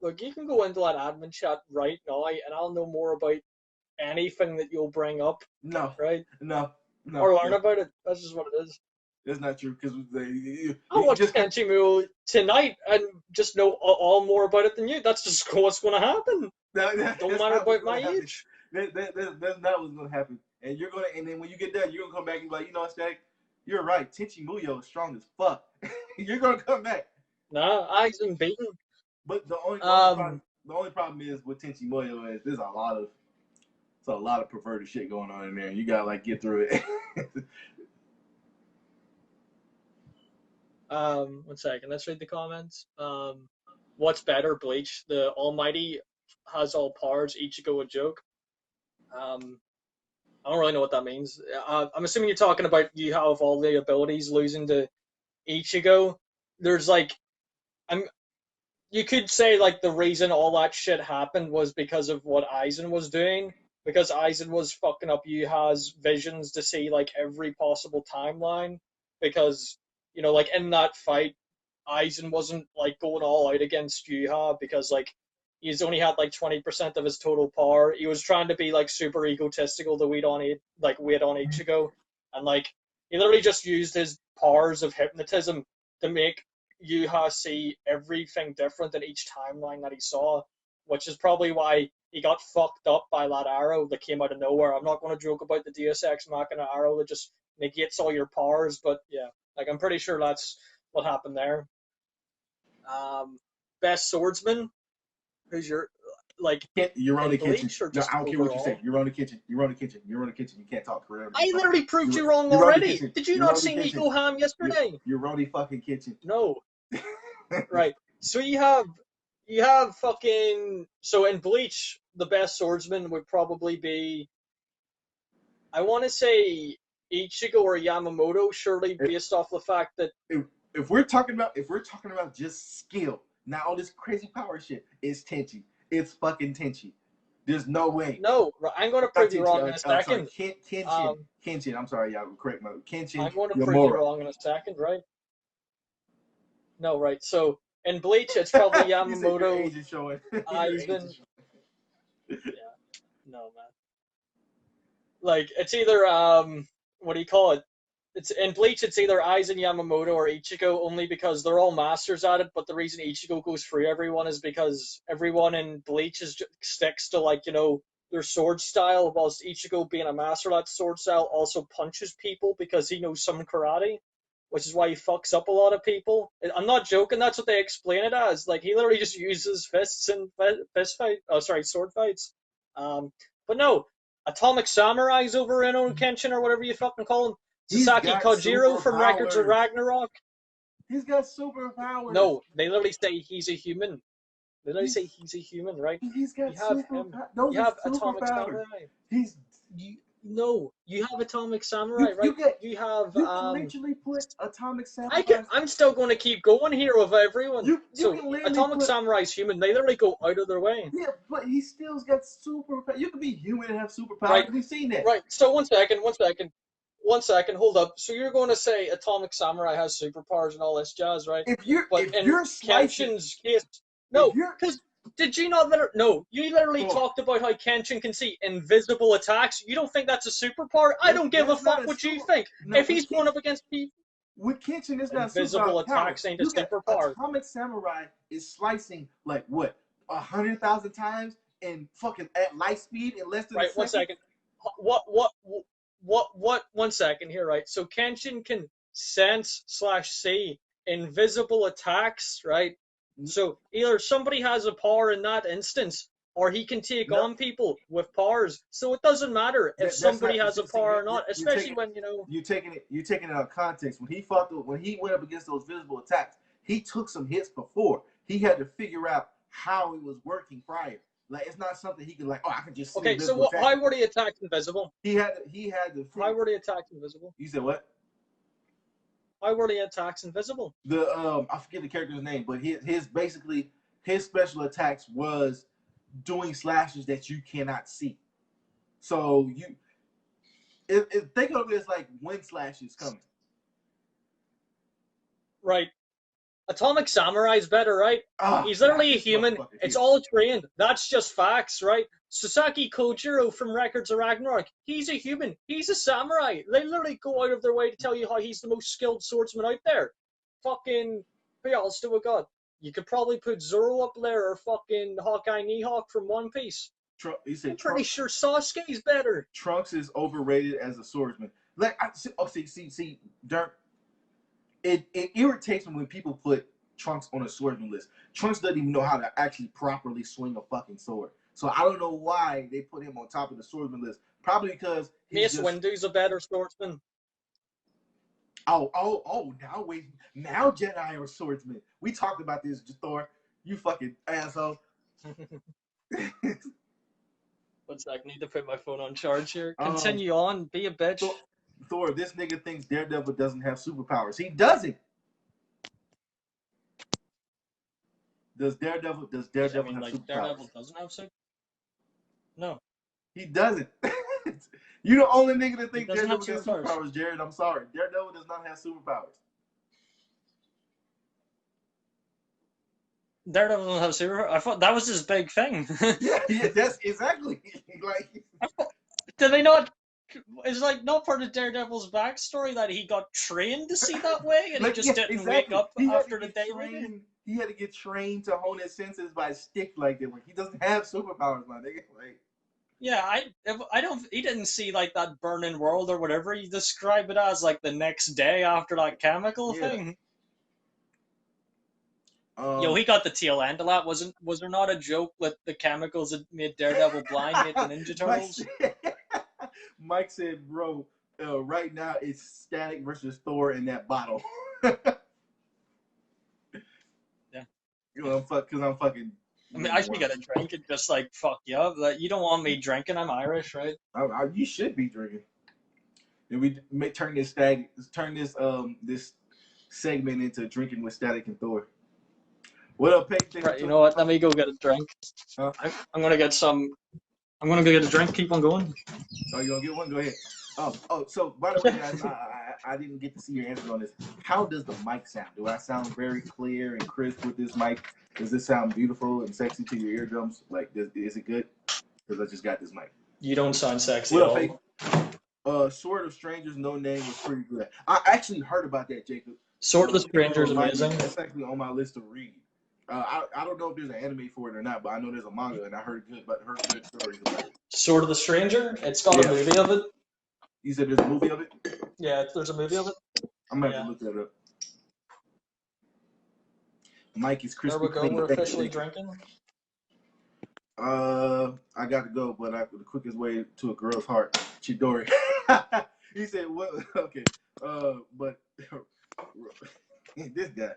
[SPEAKER 2] Look, you can go into that admin chat right now, and I'll know more about anything that you'll bring up.
[SPEAKER 1] No.
[SPEAKER 2] Right?
[SPEAKER 1] No.
[SPEAKER 2] Or learn about it. That's just what it is.
[SPEAKER 1] That's not true because
[SPEAKER 2] I'll watch Tenchi Muyo tonight and just know all more about it than you. That's just what's going to happen. Don't matter about my age.
[SPEAKER 1] That's not what's going to happen. And you're gonna, and then when you get done, you're gonna come back and be like, you know what, Static? You're right. Tenchi Muyo is strong as fuck. You're gonna come back.
[SPEAKER 2] Nah, Aizen beaten.
[SPEAKER 1] But the only problem is with Tenchi Muyo is there's a lot of perverted shit going on in there. You gotta like get through it.
[SPEAKER 2] 1 second. Let's read the comments. What's better, Bleach? The Almighty has all powers. Ichigo a joke. I don't really know what that means. I'm assuming you're talking about you have all the abilities losing to Ichigo. There's like, you could say like the reason all that shit happened was because of what Aizen was doing. Because Aizen was fucking up Yuha's visions to see like every possible timeline. Because, you know, like in that fight, Aizen wasn't like going all out against Yuha because like he's only had like 20% of his total power. He was trying to be like super egotistical to wait on Ichigo, and like he literally just used his powers of hypnotism to make Yuha see everything different in each timeline that he saw. which is probably why he got fucked up by that arrow that came out of nowhere. I'm not going to joke about the Deus Ex Machina arrow that just negates all your powers, but yeah, like I'm pretty sure that's what happened there. Best swordsman, who's your like
[SPEAKER 1] You're on
[SPEAKER 2] in
[SPEAKER 1] the kitchen.
[SPEAKER 2] Bleach or
[SPEAKER 1] No,
[SPEAKER 2] just
[SPEAKER 1] I don't care what you say.
[SPEAKER 2] overall?
[SPEAKER 1] You're on the kitchen. You're on the kitchen. You're on the kitchen. You can't talk correctly.
[SPEAKER 2] I literally proved you wrong
[SPEAKER 1] You're on the
[SPEAKER 2] already.
[SPEAKER 1] kitchen.
[SPEAKER 2] Did you
[SPEAKER 1] You're
[SPEAKER 2] not
[SPEAKER 1] on the
[SPEAKER 2] see me
[SPEAKER 1] kitchen.
[SPEAKER 2] go ham yesterday?
[SPEAKER 1] You're on the fucking kitchen.
[SPEAKER 2] No. Right. So you have fucking so in Bleach the best swordsman would probably be I want to say Ichigo or Yamamoto, surely based off the fact that
[SPEAKER 1] If we're talking about just skill, not all this crazy power shit, it's Tenchi. It's fucking Tenchi. There's no way.
[SPEAKER 2] no, I'm going to prove you wrong in a second.
[SPEAKER 1] Kenshin. I'm sorry, y'all. Correct me. Kenshin.
[SPEAKER 2] I'm going to prove you
[SPEAKER 1] Yamura.
[SPEAKER 2] wrong in a second, right? No, right. So in Bleach, it's probably Yamamoto.
[SPEAKER 1] Your age is showing.
[SPEAKER 2] He's been. Yeah. No, man. Like it's either what do you call it? It's in Bleach. It's either Aizen Yamamoto or Ichigo, only because they're all masters at it. But the reason Ichigo goes through everyone is because everyone in Bleach sticks to like their sword style, whilst Ichigo being a master at sword style also punches people because he knows some karate, which is why he fucks up a lot of people. I'm not joking. That's what they explain it as. Like he literally just uses fists in sword fights. But no, Atomic Samurai's over in Kenshin or whatever you fucking call him. Sasaki Kojiro from Records of Ragnarok.
[SPEAKER 1] He's got superpowers.
[SPEAKER 2] No, they literally say he's a human. They literally say he's a human, right?
[SPEAKER 1] He's got superpowers.
[SPEAKER 2] You have Atomic Samurai. You have Atomic Samurai, right? You can
[SPEAKER 1] literally put Atomic Samurai.
[SPEAKER 2] I'm still going to keep going here with everyone. Atomic Samurai's human. They literally go out of their way.
[SPEAKER 1] Yeah, but he still's got superpowers. You can be human and have superpowers.
[SPEAKER 2] Right.
[SPEAKER 1] We've seen that.
[SPEAKER 2] Right. So one second, hold up. So you're going to say Atomic Samurai has superpowers and all this jazz, right?
[SPEAKER 1] If you're
[SPEAKER 2] Kenshin's case, no, because did you not no, you literally talked about how Kenshin can see invisible attacks. You don't think that's a superpower? I don't give a fuck what you think. No, if he's going up against people
[SPEAKER 1] with Kenshin, it's not
[SPEAKER 2] invisible attacks ain't a superpower.
[SPEAKER 1] Atomic Samurai is slicing like what 100,000 times and fucking at light speed in less than a second.
[SPEAKER 2] 1 second. What 1 second here, right? So Kenshin can sense/see invisible attacks, right? So either somebody has a power in that instance, or he can take on people with powers. So it doesn't matter if somebody has a power or not, especially when
[SPEAKER 1] you're taking it out of context. When he went up against those visible attacks, he took some hits before. He had to figure out how it was working prior. Like it's not something he could I can just see.
[SPEAKER 2] Okay, so why were the attacks invisible?
[SPEAKER 1] He had to.
[SPEAKER 2] Why were the attacks invisible?
[SPEAKER 1] You said what?
[SPEAKER 2] Why were the attacks invisible?
[SPEAKER 1] I forget the character's name, but his special attacks was doing slashes that you cannot see. So think of it as like wind slashes coming.
[SPEAKER 2] Right. Atomic Samurai's better, right? He's literally a human. It's all trained. That's just facts, right? Sasaki Kojiro from Records of Ragnarok. He's a human. He's a samurai. They literally go out of their way to tell you how he's the most skilled swordsman out there. Fucking, who else do we got? You could probably put Zoro up there or fucking Hawkeye Mihawk from One Piece. I'm pretty sure Sasuke's better.
[SPEAKER 1] Trunks is overrated as a swordsman. See, Dirk. It irritates me when people put Trunks on a swordsman list. Trunks doesn't even know how to actually properly swing a fucking sword. So I don't know why they put him on top of the swordsman list. Probably because
[SPEAKER 2] Mace Windu's a better swordsman.
[SPEAKER 1] Now Jedi are swordsmen. We talked about this, Thor. You fucking asshole.
[SPEAKER 2] 1 second, need to put my phone on charge here. Continue on, be a bitch.
[SPEAKER 1] Thor, this nigga thinks Daredevil doesn't have superpowers. He doesn't. Does Daredevil have superpowers?
[SPEAKER 2] Daredevil doesn't have superpowers? No.
[SPEAKER 1] He doesn't. You're the only nigga that thinks Daredevil has
[SPEAKER 2] superpowers.
[SPEAKER 1] Superpowers, Jared. I'm sorry. Daredevil does not have superpowers.
[SPEAKER 2] Daredevil doesn't have superpowers? I thought that was his big thing.
[SPEAKER 1] yeah, that's exactly.
[SPEAKER 2] Did they not? It's not part of Daredevil's backstory that he got trained to see that way and he just didn't wake up after the day.
[SPEAKER 1] He had to get trained to hone his senses by stick like that. Like, he doesn't have superpowers, my nigga. Like,
[SPEAKER 2] Yeah, I don't. He didn't see like that burning world or whatever you describe it as, like the next day after that chemical
[SPEAKER 1] yeah.
[SPEAKER 2] thing. Yo, he got the tail end of that. Was there not a joke that the chemicals that made Daredevil blind made the Ninja Turtles?
[SPEAKER 1] Mike said, bro, right now it's Static versus Thor in that bottle.
[SPEAKER 2] Yeah.
[SPEAKER 1] You know, because I'm fucking.
[SPEAKER 2] I mean, I should get a drink and just like fuck you up. Like, you don't want me drinking. I'm Irish, right?
[SPEAKER 1] You should be drinking. And we may turn this this segment into drinking with Static and Thor. What up, Peyton?
[SPEAKER 2] Right. You know what? Let me go get a drink.
[SPEAKER 1] Huh?
[SPEAKER 2] I'm gonna get some. I'm gonna go get a drink. Keep on going.
[SPEAKER 1] Oh, you gonna get one? Go ahead. So by the way, guys, I didn't get to see your answers on this. How does the mic sound? Do I sound very clear and crisp with this mic? Does this sound beautiful and sexy to your eardrums? Like, is it good? Because I just got this mic.
[SPEAKER 2] You don't sound sexy
[SPEAKER 1] What
[SPEAKER 2] at
[SPEAKER 1] up,
[SPEAKER 2] all.
[SPEAKER 1] Peyton? Sword of Strangers, No Name was pretty good. I actually heard about that, Jacob.
[SPEAKER 2] Sword of the Stranger is amazing.
[SPEAKER 1] That's actually on my list to read. I don't know if there's an anime for it or not, but I know there's a manga, and I heard good stories about it.
[SPEAKER 2] Sword of the Stranger. It's got a movie of it.
[SPEAKER 1] You said there's a movie of it?
[SPEAKER 2] Yeah, there's a movie of it.
[SPEAKER 1] I'm gonna have to look that up. Mike is crispy.
[SPEAKER 2] There we go. We're officially drinking.
[SPEAKER 1] I got to go, but the quickest way to a girl's heart, Chidori. He said, "What? Okay, but this guy.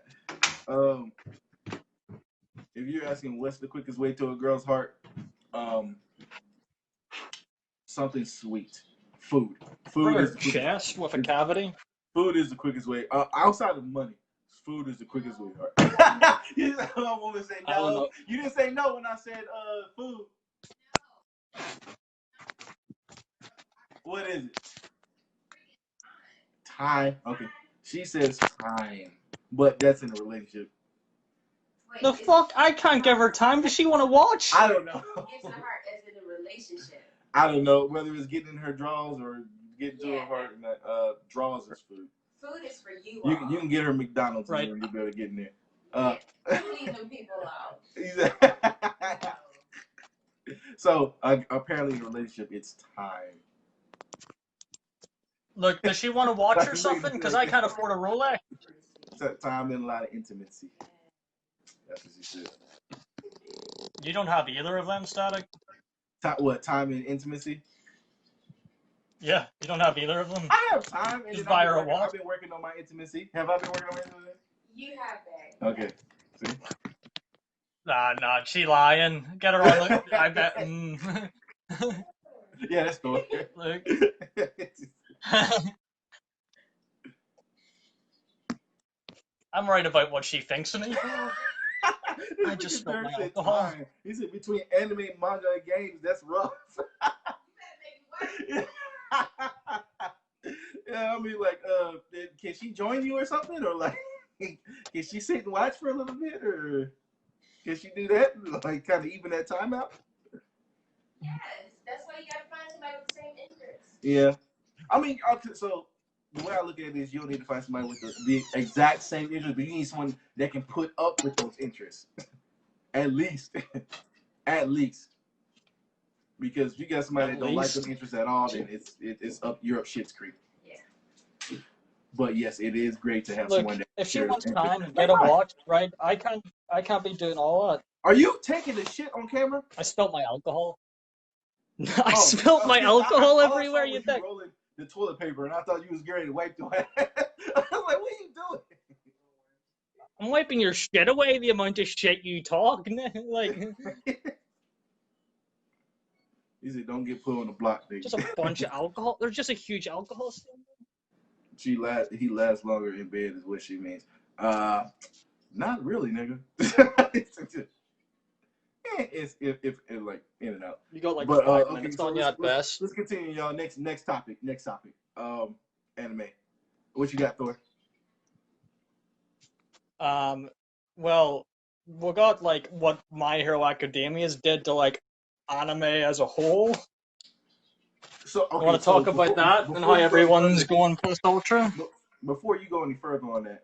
[SPEAKER 1] If you're asking what's the quickest way to a girl's heart, something sweet, food. Food is
[SPEAKER 2] chest with a cavity.
[SPEAKER 1] Food is the quickest way. Outside of money, food is the quickest way. You don't want to say no. You didn't say no when I said food. What is it? Time. Okay. She says time, but that's in a relationship.
[SPEAKER 2] The fuck? I can't give her time. Does she want to watch?
[SPEAKER 1] I don't know.
[SPEAKER 3] It's a heart as in a relationship.
[SPEAKER 1] I don't know whether it's getting in her drawers or getting to her heart. And drawers is food.
[SPEAKER 3] Food is for you.
[SPEAKER 1] You can get her McDonald's
[SPEAKER 2] right.
[SPEAKER 1] and you better get in there.
[SPEAKER 3] Leave them people out.
[SPEAKER 1] So apparently in a relationship, it's time.
[SPEAKER 2] Look, does she want to watch or something? Because I can't afford a Rolex.
[SPEAKER 1] Time and a lot of intimacy. That's what she said.
[SPEAKER 2] You don't have either of them, Static?
[SPEAKER 1] What, time and intimacy?
[SPEAKER 2] Yeah, you don't have either of them?
[SPEAKER 1] I have time. And
[SPEAKER 2] just buy her a walk.
[SPEAKER 1] I've been working on my intimacy. Have I been working on my intimacy?
[SPEAKER 3] You have that.
[SPEAKER 1] Okay. See?
[SPEAKER 2] Nah, she lying. Get her on the... I bet...
[SPEAKER 1] Yeah, that's cool.
[SPEAKER 2] Look. I'm right about what she thinks of me. I just spilled my alcohol.
[SPEAKER 1] Time. He said between anime, manga, and games, that's rough. Yeah, I mean, like, can she join you or something? Or, like, can she sit and watch for a little bit? Or can she do that? Like, kind of even that time out?
[SPEAKER 3] Yes, that's why you gotta find somebody with the same interests.
[SPEAKER 1] Yeah. I mean, okay, so the way I look at it is you don't need to find somebody with the exact same interests, but you need someone that can put up with those interests. At least. At least. Because if you got somebody that don't like those interests at all, then it's up shit's creek.
[SPEAKER 3] Yeah.
[SPEAKER 1] But yes, it is great to have someone that
[SPEAKER 2] if she wants time, get a watch, right? I can't be doing all that.
[SPEAKER 1] Are you taking the shit on camera?
[SPEAKER 2] I spilled my alcohol. I spilled my alcohol everywhere, you think?
[SPEAKER 1] Rolling the toilet paper, and I thought you was ready to wipe the way. I was like, what are you doing?
[SPEAKER 2] I'm wiping your shit away, the amount of shit you talk. Like,
[SPEAKER 1] he said, don't get put on the block, nigga.
[SPEAKER 2] Just a bunch of alcohol. There's just a huge alcohol stand.
[SPEAKER 1] He lasts longer in bed is what she means. Not really, nigga. It's like in and out.
[SPEAKER 2] You got like 5 minutes on you at best.
[SPEAKER 1] Let's continue, y'all. Next topic. Anime. What you got, Thor?
[SPEAKER 2] Well, we got like what My Hero Academia's did to like anime as a whole.
[SPEAKER 1] So
[SPEAKER 2] I want to talk about that and how everyone's going post ultra.
[SPEAKER 1] Before you go any further on that,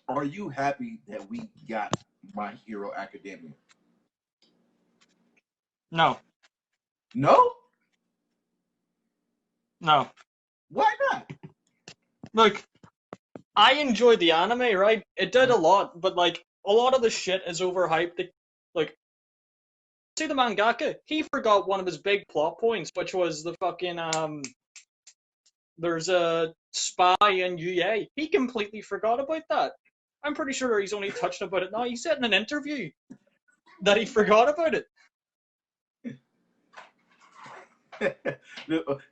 [SPEAKER 1] Are you happy that we got My Hero Academia?
[SPEAKER 2] No,
[SPEAKER 1] No?
[SPEAKER 2] no.
[SPEAKER 1] Why not?
[SPEAKER 2] Look, I enjoyed the anime, right? It did a lot, but like a lot of the shit is overhyped. Like, see the mangaka, he forgot one of his big plot points, which was the fucking there's a spy in UA. He completely forgot about that. I'm pretty sure he's only touched about it now. He said in an interview that he forgot about it.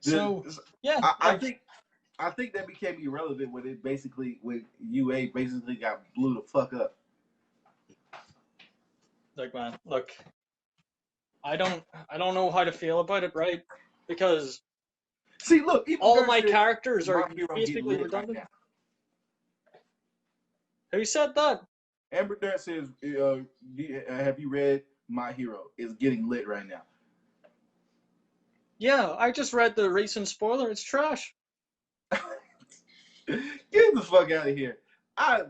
[SPEAKER 2] So yeah,
[SPEAKER 1] I think that became irrelevant when UA basically got blew the fuck up.
[SPEAKER 2] like man, look, I don't know how to feel about it, right? Because
[SPEAKER 1] See, look, even
[SPEAKER 2] all
[SPEAKER 1] Dirt
[SPEAKER 2] my
[SPEAKER 1] says
[SPEAKER 2] characters
[SPEAKER 1] My
[SPEAKER 2] are
[SPEAKER 1] Hero getting
[SPEAKER 2] basically
[SPEAKER 1] lit
[SPEAKER 2] redundant.
[SPEAKER 1] right
[SPEAKER 2] Who said that?
[SPEAKER 1] now. Amber Dirt says, "Have you read My Hero? It's getting lit right now."
[SPEAKER 2] Yeah, I just read the recent spoiler. It's trash.
[SPEAKER 1] Get the fuck out of here! I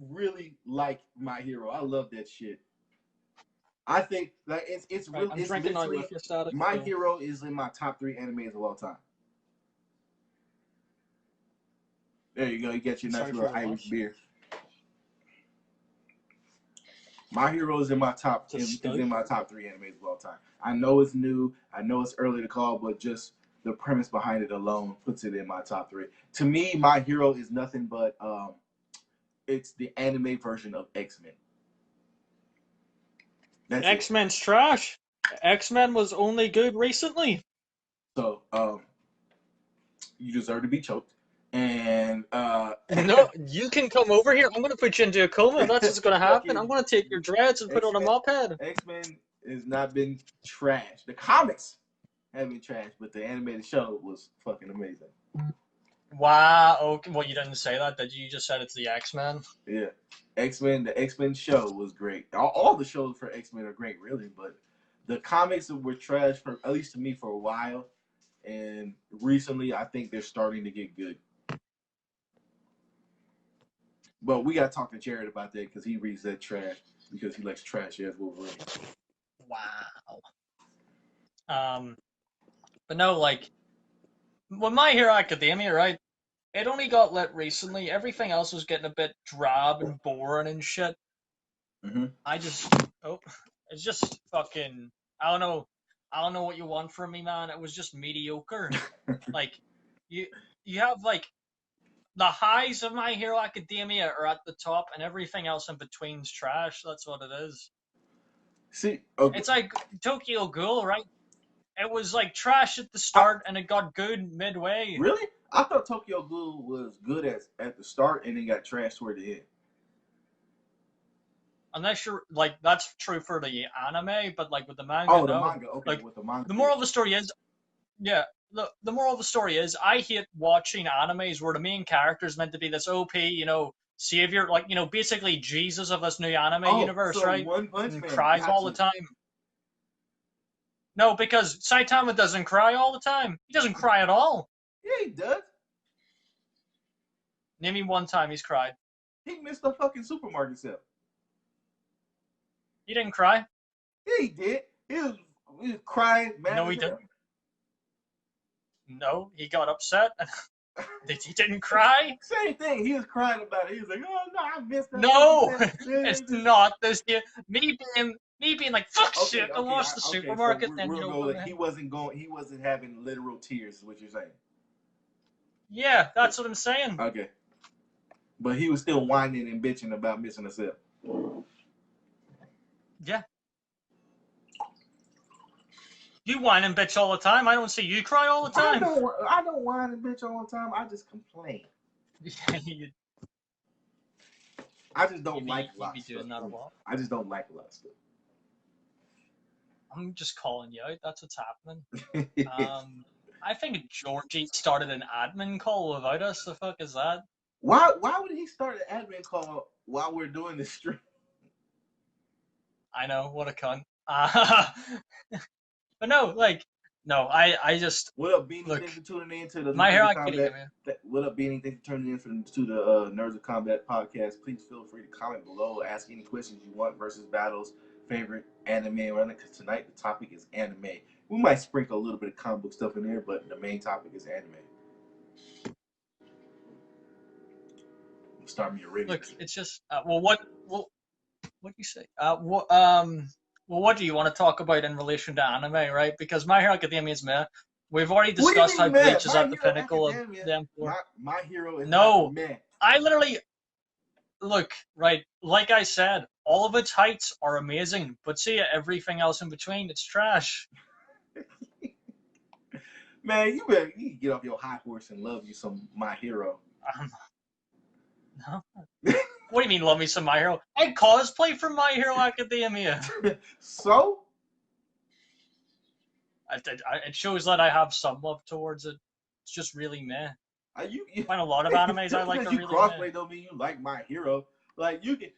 [SPEAKER 1] really like My Hero. I love that shit. I think like it's
[SPEAKER 2] Right,
[SPEAKER 1] really
[SPEAKER 2] I'm
[SPEAKER 1] it's
[SPEAKER 2] drinking now
[SPEAKER 1] literally
[SPEAKER 2] with your static.
[SPEAKER 1] My
[SPEAKER 2] So.
[SPEAKER 1] Hero is in my top 3 animes of all time. There you go. You get your nice
[SPEAKER 2] Sorry for
[SPEAKER 1] little
[SPEAKER 2] the
[SPEAKER 1] Irish
[SPEAKER 2] loss.
[SPEAKER 1] beer. My Hero is in my top
[SPEAKER 2] It's a
[SPEAKER 1] is in my top 3 animes of all time. I know it's new. I know it's early to call, but just the premise behind it alone puts it in my top 3. To me, My Hero is nothing but it's the anime version of X-Men. That's it.
[SPEAKER 2] X-Men's trash. X-Men was only good recently.
[SPEAKER 1] So you deserve to be choked. And
[SPEAKER 2] No, you can come over here. I'm gonna put you into a coma. That's what's gonna happen. I'm
[SPEAKER 1] fucking
[SPEAKER 2] gonna take your dreads and put on a mop head.
[SPEAKER 1] X-Men has not been trash. The comics have been trash, but the animated show was fucking amazing.
[SPEAKER 2] Wow. Okay. Well, you didn't say that, did you? You just said it's the X-Men.
[SPEAKER 1] Yeah, X-Men. The X-Men show was great. All the shows for X-Men are great, really, but the comics were trash for at least to me for a while, and recently I think they're starting to get good. But we gotta talk to Jared about that because he reads that trash because he likes trash ass Wolverine.
[SPEAKER 2] Wow. But no, like, with My Hero Academia, right? It only got lit recently. Everything else was getting a bit drab and boring and shit.
[SPEAKER 1] Mm-hmm.
[SPEAKER 2] It's just fucking. I don't know. I don't know what you want from me, man. It was just mediocre. Like, you you have like the highs of My Hero Academia are at the top, and everything else in between's trash. That's what it is.
[SPEAKER 1] See, okay.
[SPEAKER 2] It's like Tokyo Ghoul, right? It was like trash at the start, and it got good midway.
[SPEAKER 1] Really? I thought Tokyo Ghoul was good at the start and then got trashed toward the end.
[SPEAKER 2] Unless you're like that's true for the anime, but like with the manga,
[SPEAKER 1] Oh, the
[SPEAKER 2] no.
[SPEAKER 1] manga. Okay,
[SPEAKER 2] Like
[SPEAKER 1] with the manga.
[SPEAKER 2] the moral of the story is, yeah. The moral of the story is, I hate watching animes where the main character is meant to be this OP, savior, like basically Jesus of this new anime universe,
[SPEAKER 1] so
[SPEAKER 2] right?
[SPEAKER 1] One Punch
[SPEAKER 2] And
[SPEAKER 1] Man.
[SPEAKER 2] cries all the time. No, because Saitama doesn't cry all the time. He doesn't cry at all.
[SPEAKER 1] Yeah, he does.
[SPEAKER 2] Name me one time he's cried.
[SPEAKER 1] He missed the fucking supermarket sale.
[SPEAKER 2] He didn't cry.
[SPEAKER 1] Yeah, he did. He was crying. Mad
[SPEAKER 2] No, he didn't. No, he got upset. He didn't cry.
[SPEAKER 1] Same thing. He was crying about it. He was like, "Oh no, I missed that."
[SPEAKER 2] No, it's not this year. Me being like fuck shit. I lost the supermarket.
[SPEAKER 1] So
[SPEAKER 2] Then
[SPEAKER 1] he wasn't having literal tears. Is what you're saying?
[SPEAKER 2] Yeah, that's what I'm saying.
[SPEAKER 1] Okay, but he was still whining and bitching about missing a sale.
[SPEAKER 2] Yeah. You whine and bitch all the time. I don't see you cry all the time.
[SPEAKER 1] I don't whine and bitch all the time. I just complain. I just don't like a lot of stuff. I just don't like a lot of stuff.
[SPEAKER 2] I'm just calling you out. That's what's happening. I think Georgie started an admin call without us. The fuck is that?
[SPEAKER 1] Why would he start an admin call while we're doing this stream?
[SPEAKER 2] I know, what a cunt. But no, like, No, I just
[SPEAKER 1] What up, Beanie?
[SPEAKER 2] look.
[SPEAKER 1] Thanks for tuning in to the
[SPEAKER 2] My
[SPEAKER 1] Nerds
[SPEAKER 2] Hero
[SPEAKER 1] of Combat.
[SPEAKER 2] Academia.
[SPEAKER 1] What up, Beanie? Thanks for tuning in to the Nerds of Combat podcast. Please feel free to comment below, ask any questions you want versus battles, favorite anime, because tonight the topic is anime. We might sprinkle a little bit of comic book stuff in there, but the main topic is anime. Start me a ring.
[SPEAKER 2] Look, it's just what do you say? What do you want to talk about in relation to anime, right? Because My Hero Academia is meh. We've already
[SPEAKER 1] What do you
[SPEAKER 2] discussed how
[SPEAKER 1] mean, man?
[SPEAKER 2] Bleach is
[SPEAKER 1] My
[SPEAKER 2] at the
[SPEAKER 1] Hero
[SPEAKER 2] pinnacle of
[SPEAKER 1] Academia.
[SPEAKER 2] them four.
[SPEAKER 1] My Hero is
[SPEAKER 2] No,
[SPEAKER 1] not man.
[SPEAKER 2] I literally look right. Like I said, all of its heights are amazing, but see everything else in between, it's trash.
[SPEAKER 1] Man, you better get off your high horse and love you some My Hero.
[SPEAKER 2] No. What do you mean, love me some My Hero? I cosplay from My Hero Academia.
[SPEAKER 1] So?
[SPEAKER 2] It shows that I have some love towards it. It's just really meh.
[SPEAKER 1] You
[SPEAKER 2] find a lot of animes I like are
[SPEAKER 1] you
[SPEAKER 2] really
[SPEAKER 1] crossplay
[SPEAKER 2] meh.
[SPEAKER 1] don't mean you like My Hero. Like you can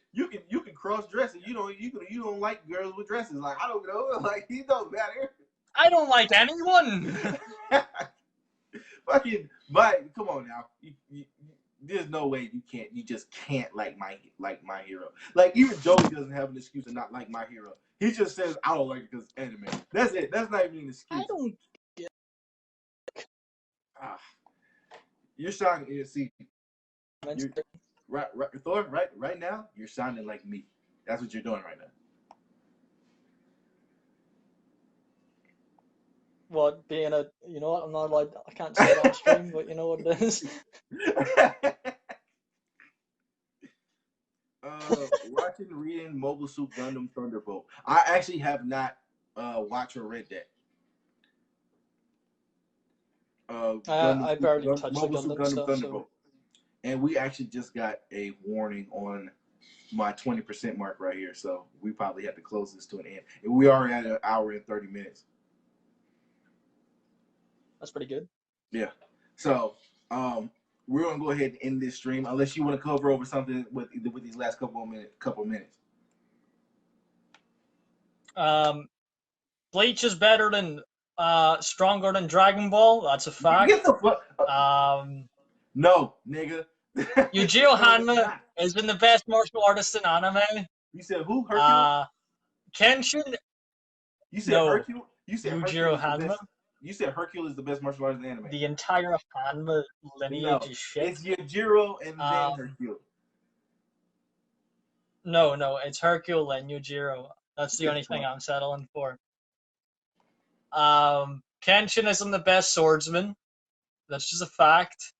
[SPEAKER 1] cross dress and you don't like girls with dresses. Like I don't know. Like he don't matter.
[SPEAKER 2] I don't like anyone.
[SPEAKER 1] Fucking, but come on now. There's no way you just can't like my Hero. Like even Joey doesn't have an excuse to not like My Hero. He just says I don't like it because it's anime. That's it. That's not even an excuse.
[SPEAKER 2] I don't.
[SPEAKER 1] You're sounding. See, right, Thor. Right now, you're sounding like me. That's what you're doing right now.
[SPEAKER 2] What being a you know what I'm not allowed. I can't say it on stream, but you know what it is.
[SPEAKER 1] Watching, reading Mobile Suit Gundam Thunderbolt. I actually have not watched or read that.
[SPEAKER 2] I barely touched the
[SPEAKER 1] Mobile Suit
[SPEAKER 2] Gundam stuff.
[SPEAKER 1] Thunderbolt. And we actually just got a warning on my 20% mark right here, so we probably have to close this to an end. And we are at an hour and 30 minutes.
[SPEAKER 2] That's pretty good.
[SPEAKER 1] Yeah. So we're gonna go ahead and end this stream, unless you want to cover over something with these last couple minutes.
[SPEAKER 2] Bleach is better than stronger than Dragon Ball. That's a fact.
[SPEAKER 1] Get the fuck. No, nigga.
[SPEAKER 2] Yujiro Hanma has been the best martial artist in anime.
[SPEAKER 1] You said who? Hercule?
[SPEAKER 2] Kenshin.
[SPEAKER 1] You said
[SPEAKER 2] No.
[SPEAKER 1] Hercule? You said
[SPEAKER 2] Yujiro Hanma?
[SPEAKER 1] You said Hercule is the best martial artist in anime.
[SPEAKER 2] The entire Hanma lineage is shit.
[SPEAKER 1] It's Yujiro and then Hercule.
[SPEAKER 2] No, it's Hercule and Yujiro. That's the only thing I'm settling for. Kenshin isn't the best swordsman. That's just a fact.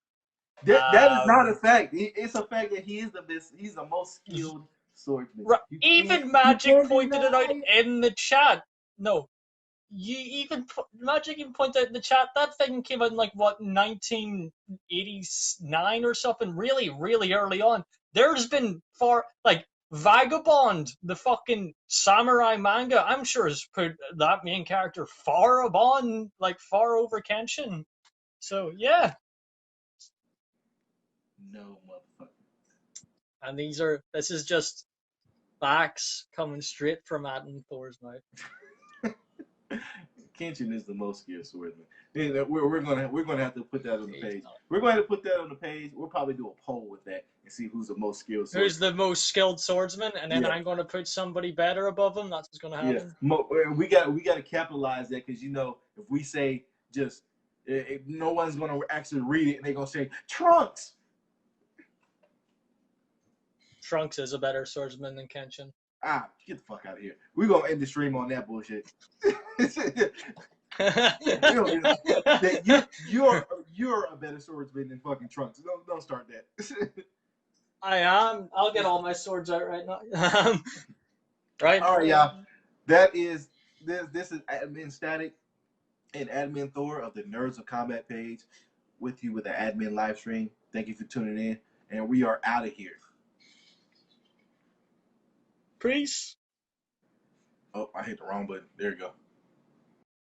[SPEAKER 1] That is not a fact. It's a fact that he is the best. He's the most skilled swordsman.
[SPEAKER 2] Right. Even Magic pointed it out in the chat. No, Magic even pointed out in the chat that thing came out in like what 1989 or something. Really, really early on. There's been Vagabond, the fucking samurai manga. I'm sure has put that main character far over Kenshin. So yeah.
[SPEAKER 1] No motherfucker.
[SPEAKER 2] And this is just facts coming straight from Admin Thor's mouth.
[SPEAKER 1] Kenshin is the most skilled swordsman. We're gonna have to put that on the page. We're going to put that on the page. We'll probably do a poll with that and see who's the most skilled swordsman.
[SPEAKER 2] Who's the most skilled swordsman, and then I'm going to put somebody better above him. That's what's going to happen.
[SPEAKER 1] Yeah, we got to capitalize that because if we say just no one's going to actually read it and they're going to say Trunks.
[SPEAKER 2] Trunks is a better swordsman than Kenshin.
[SPEAKER 1] Get the fuck out of here. We're going to end the stream on that bullshit. You're a better swordsman than fucking Trunks. Don't start that.
[SPEAKER 2] I am. I'll get all my swords out right now. Right?
[SPEAKER 1] All right, y'all. This is Admin Static and Admin Thor of the Nerds of Combat page with you with the admin live stream. Thank you for tuning in, and we are out of here.
[SPEAKER 2] Peace.
[SPEAKER 1] Oh, I hit the wrong button. There you go.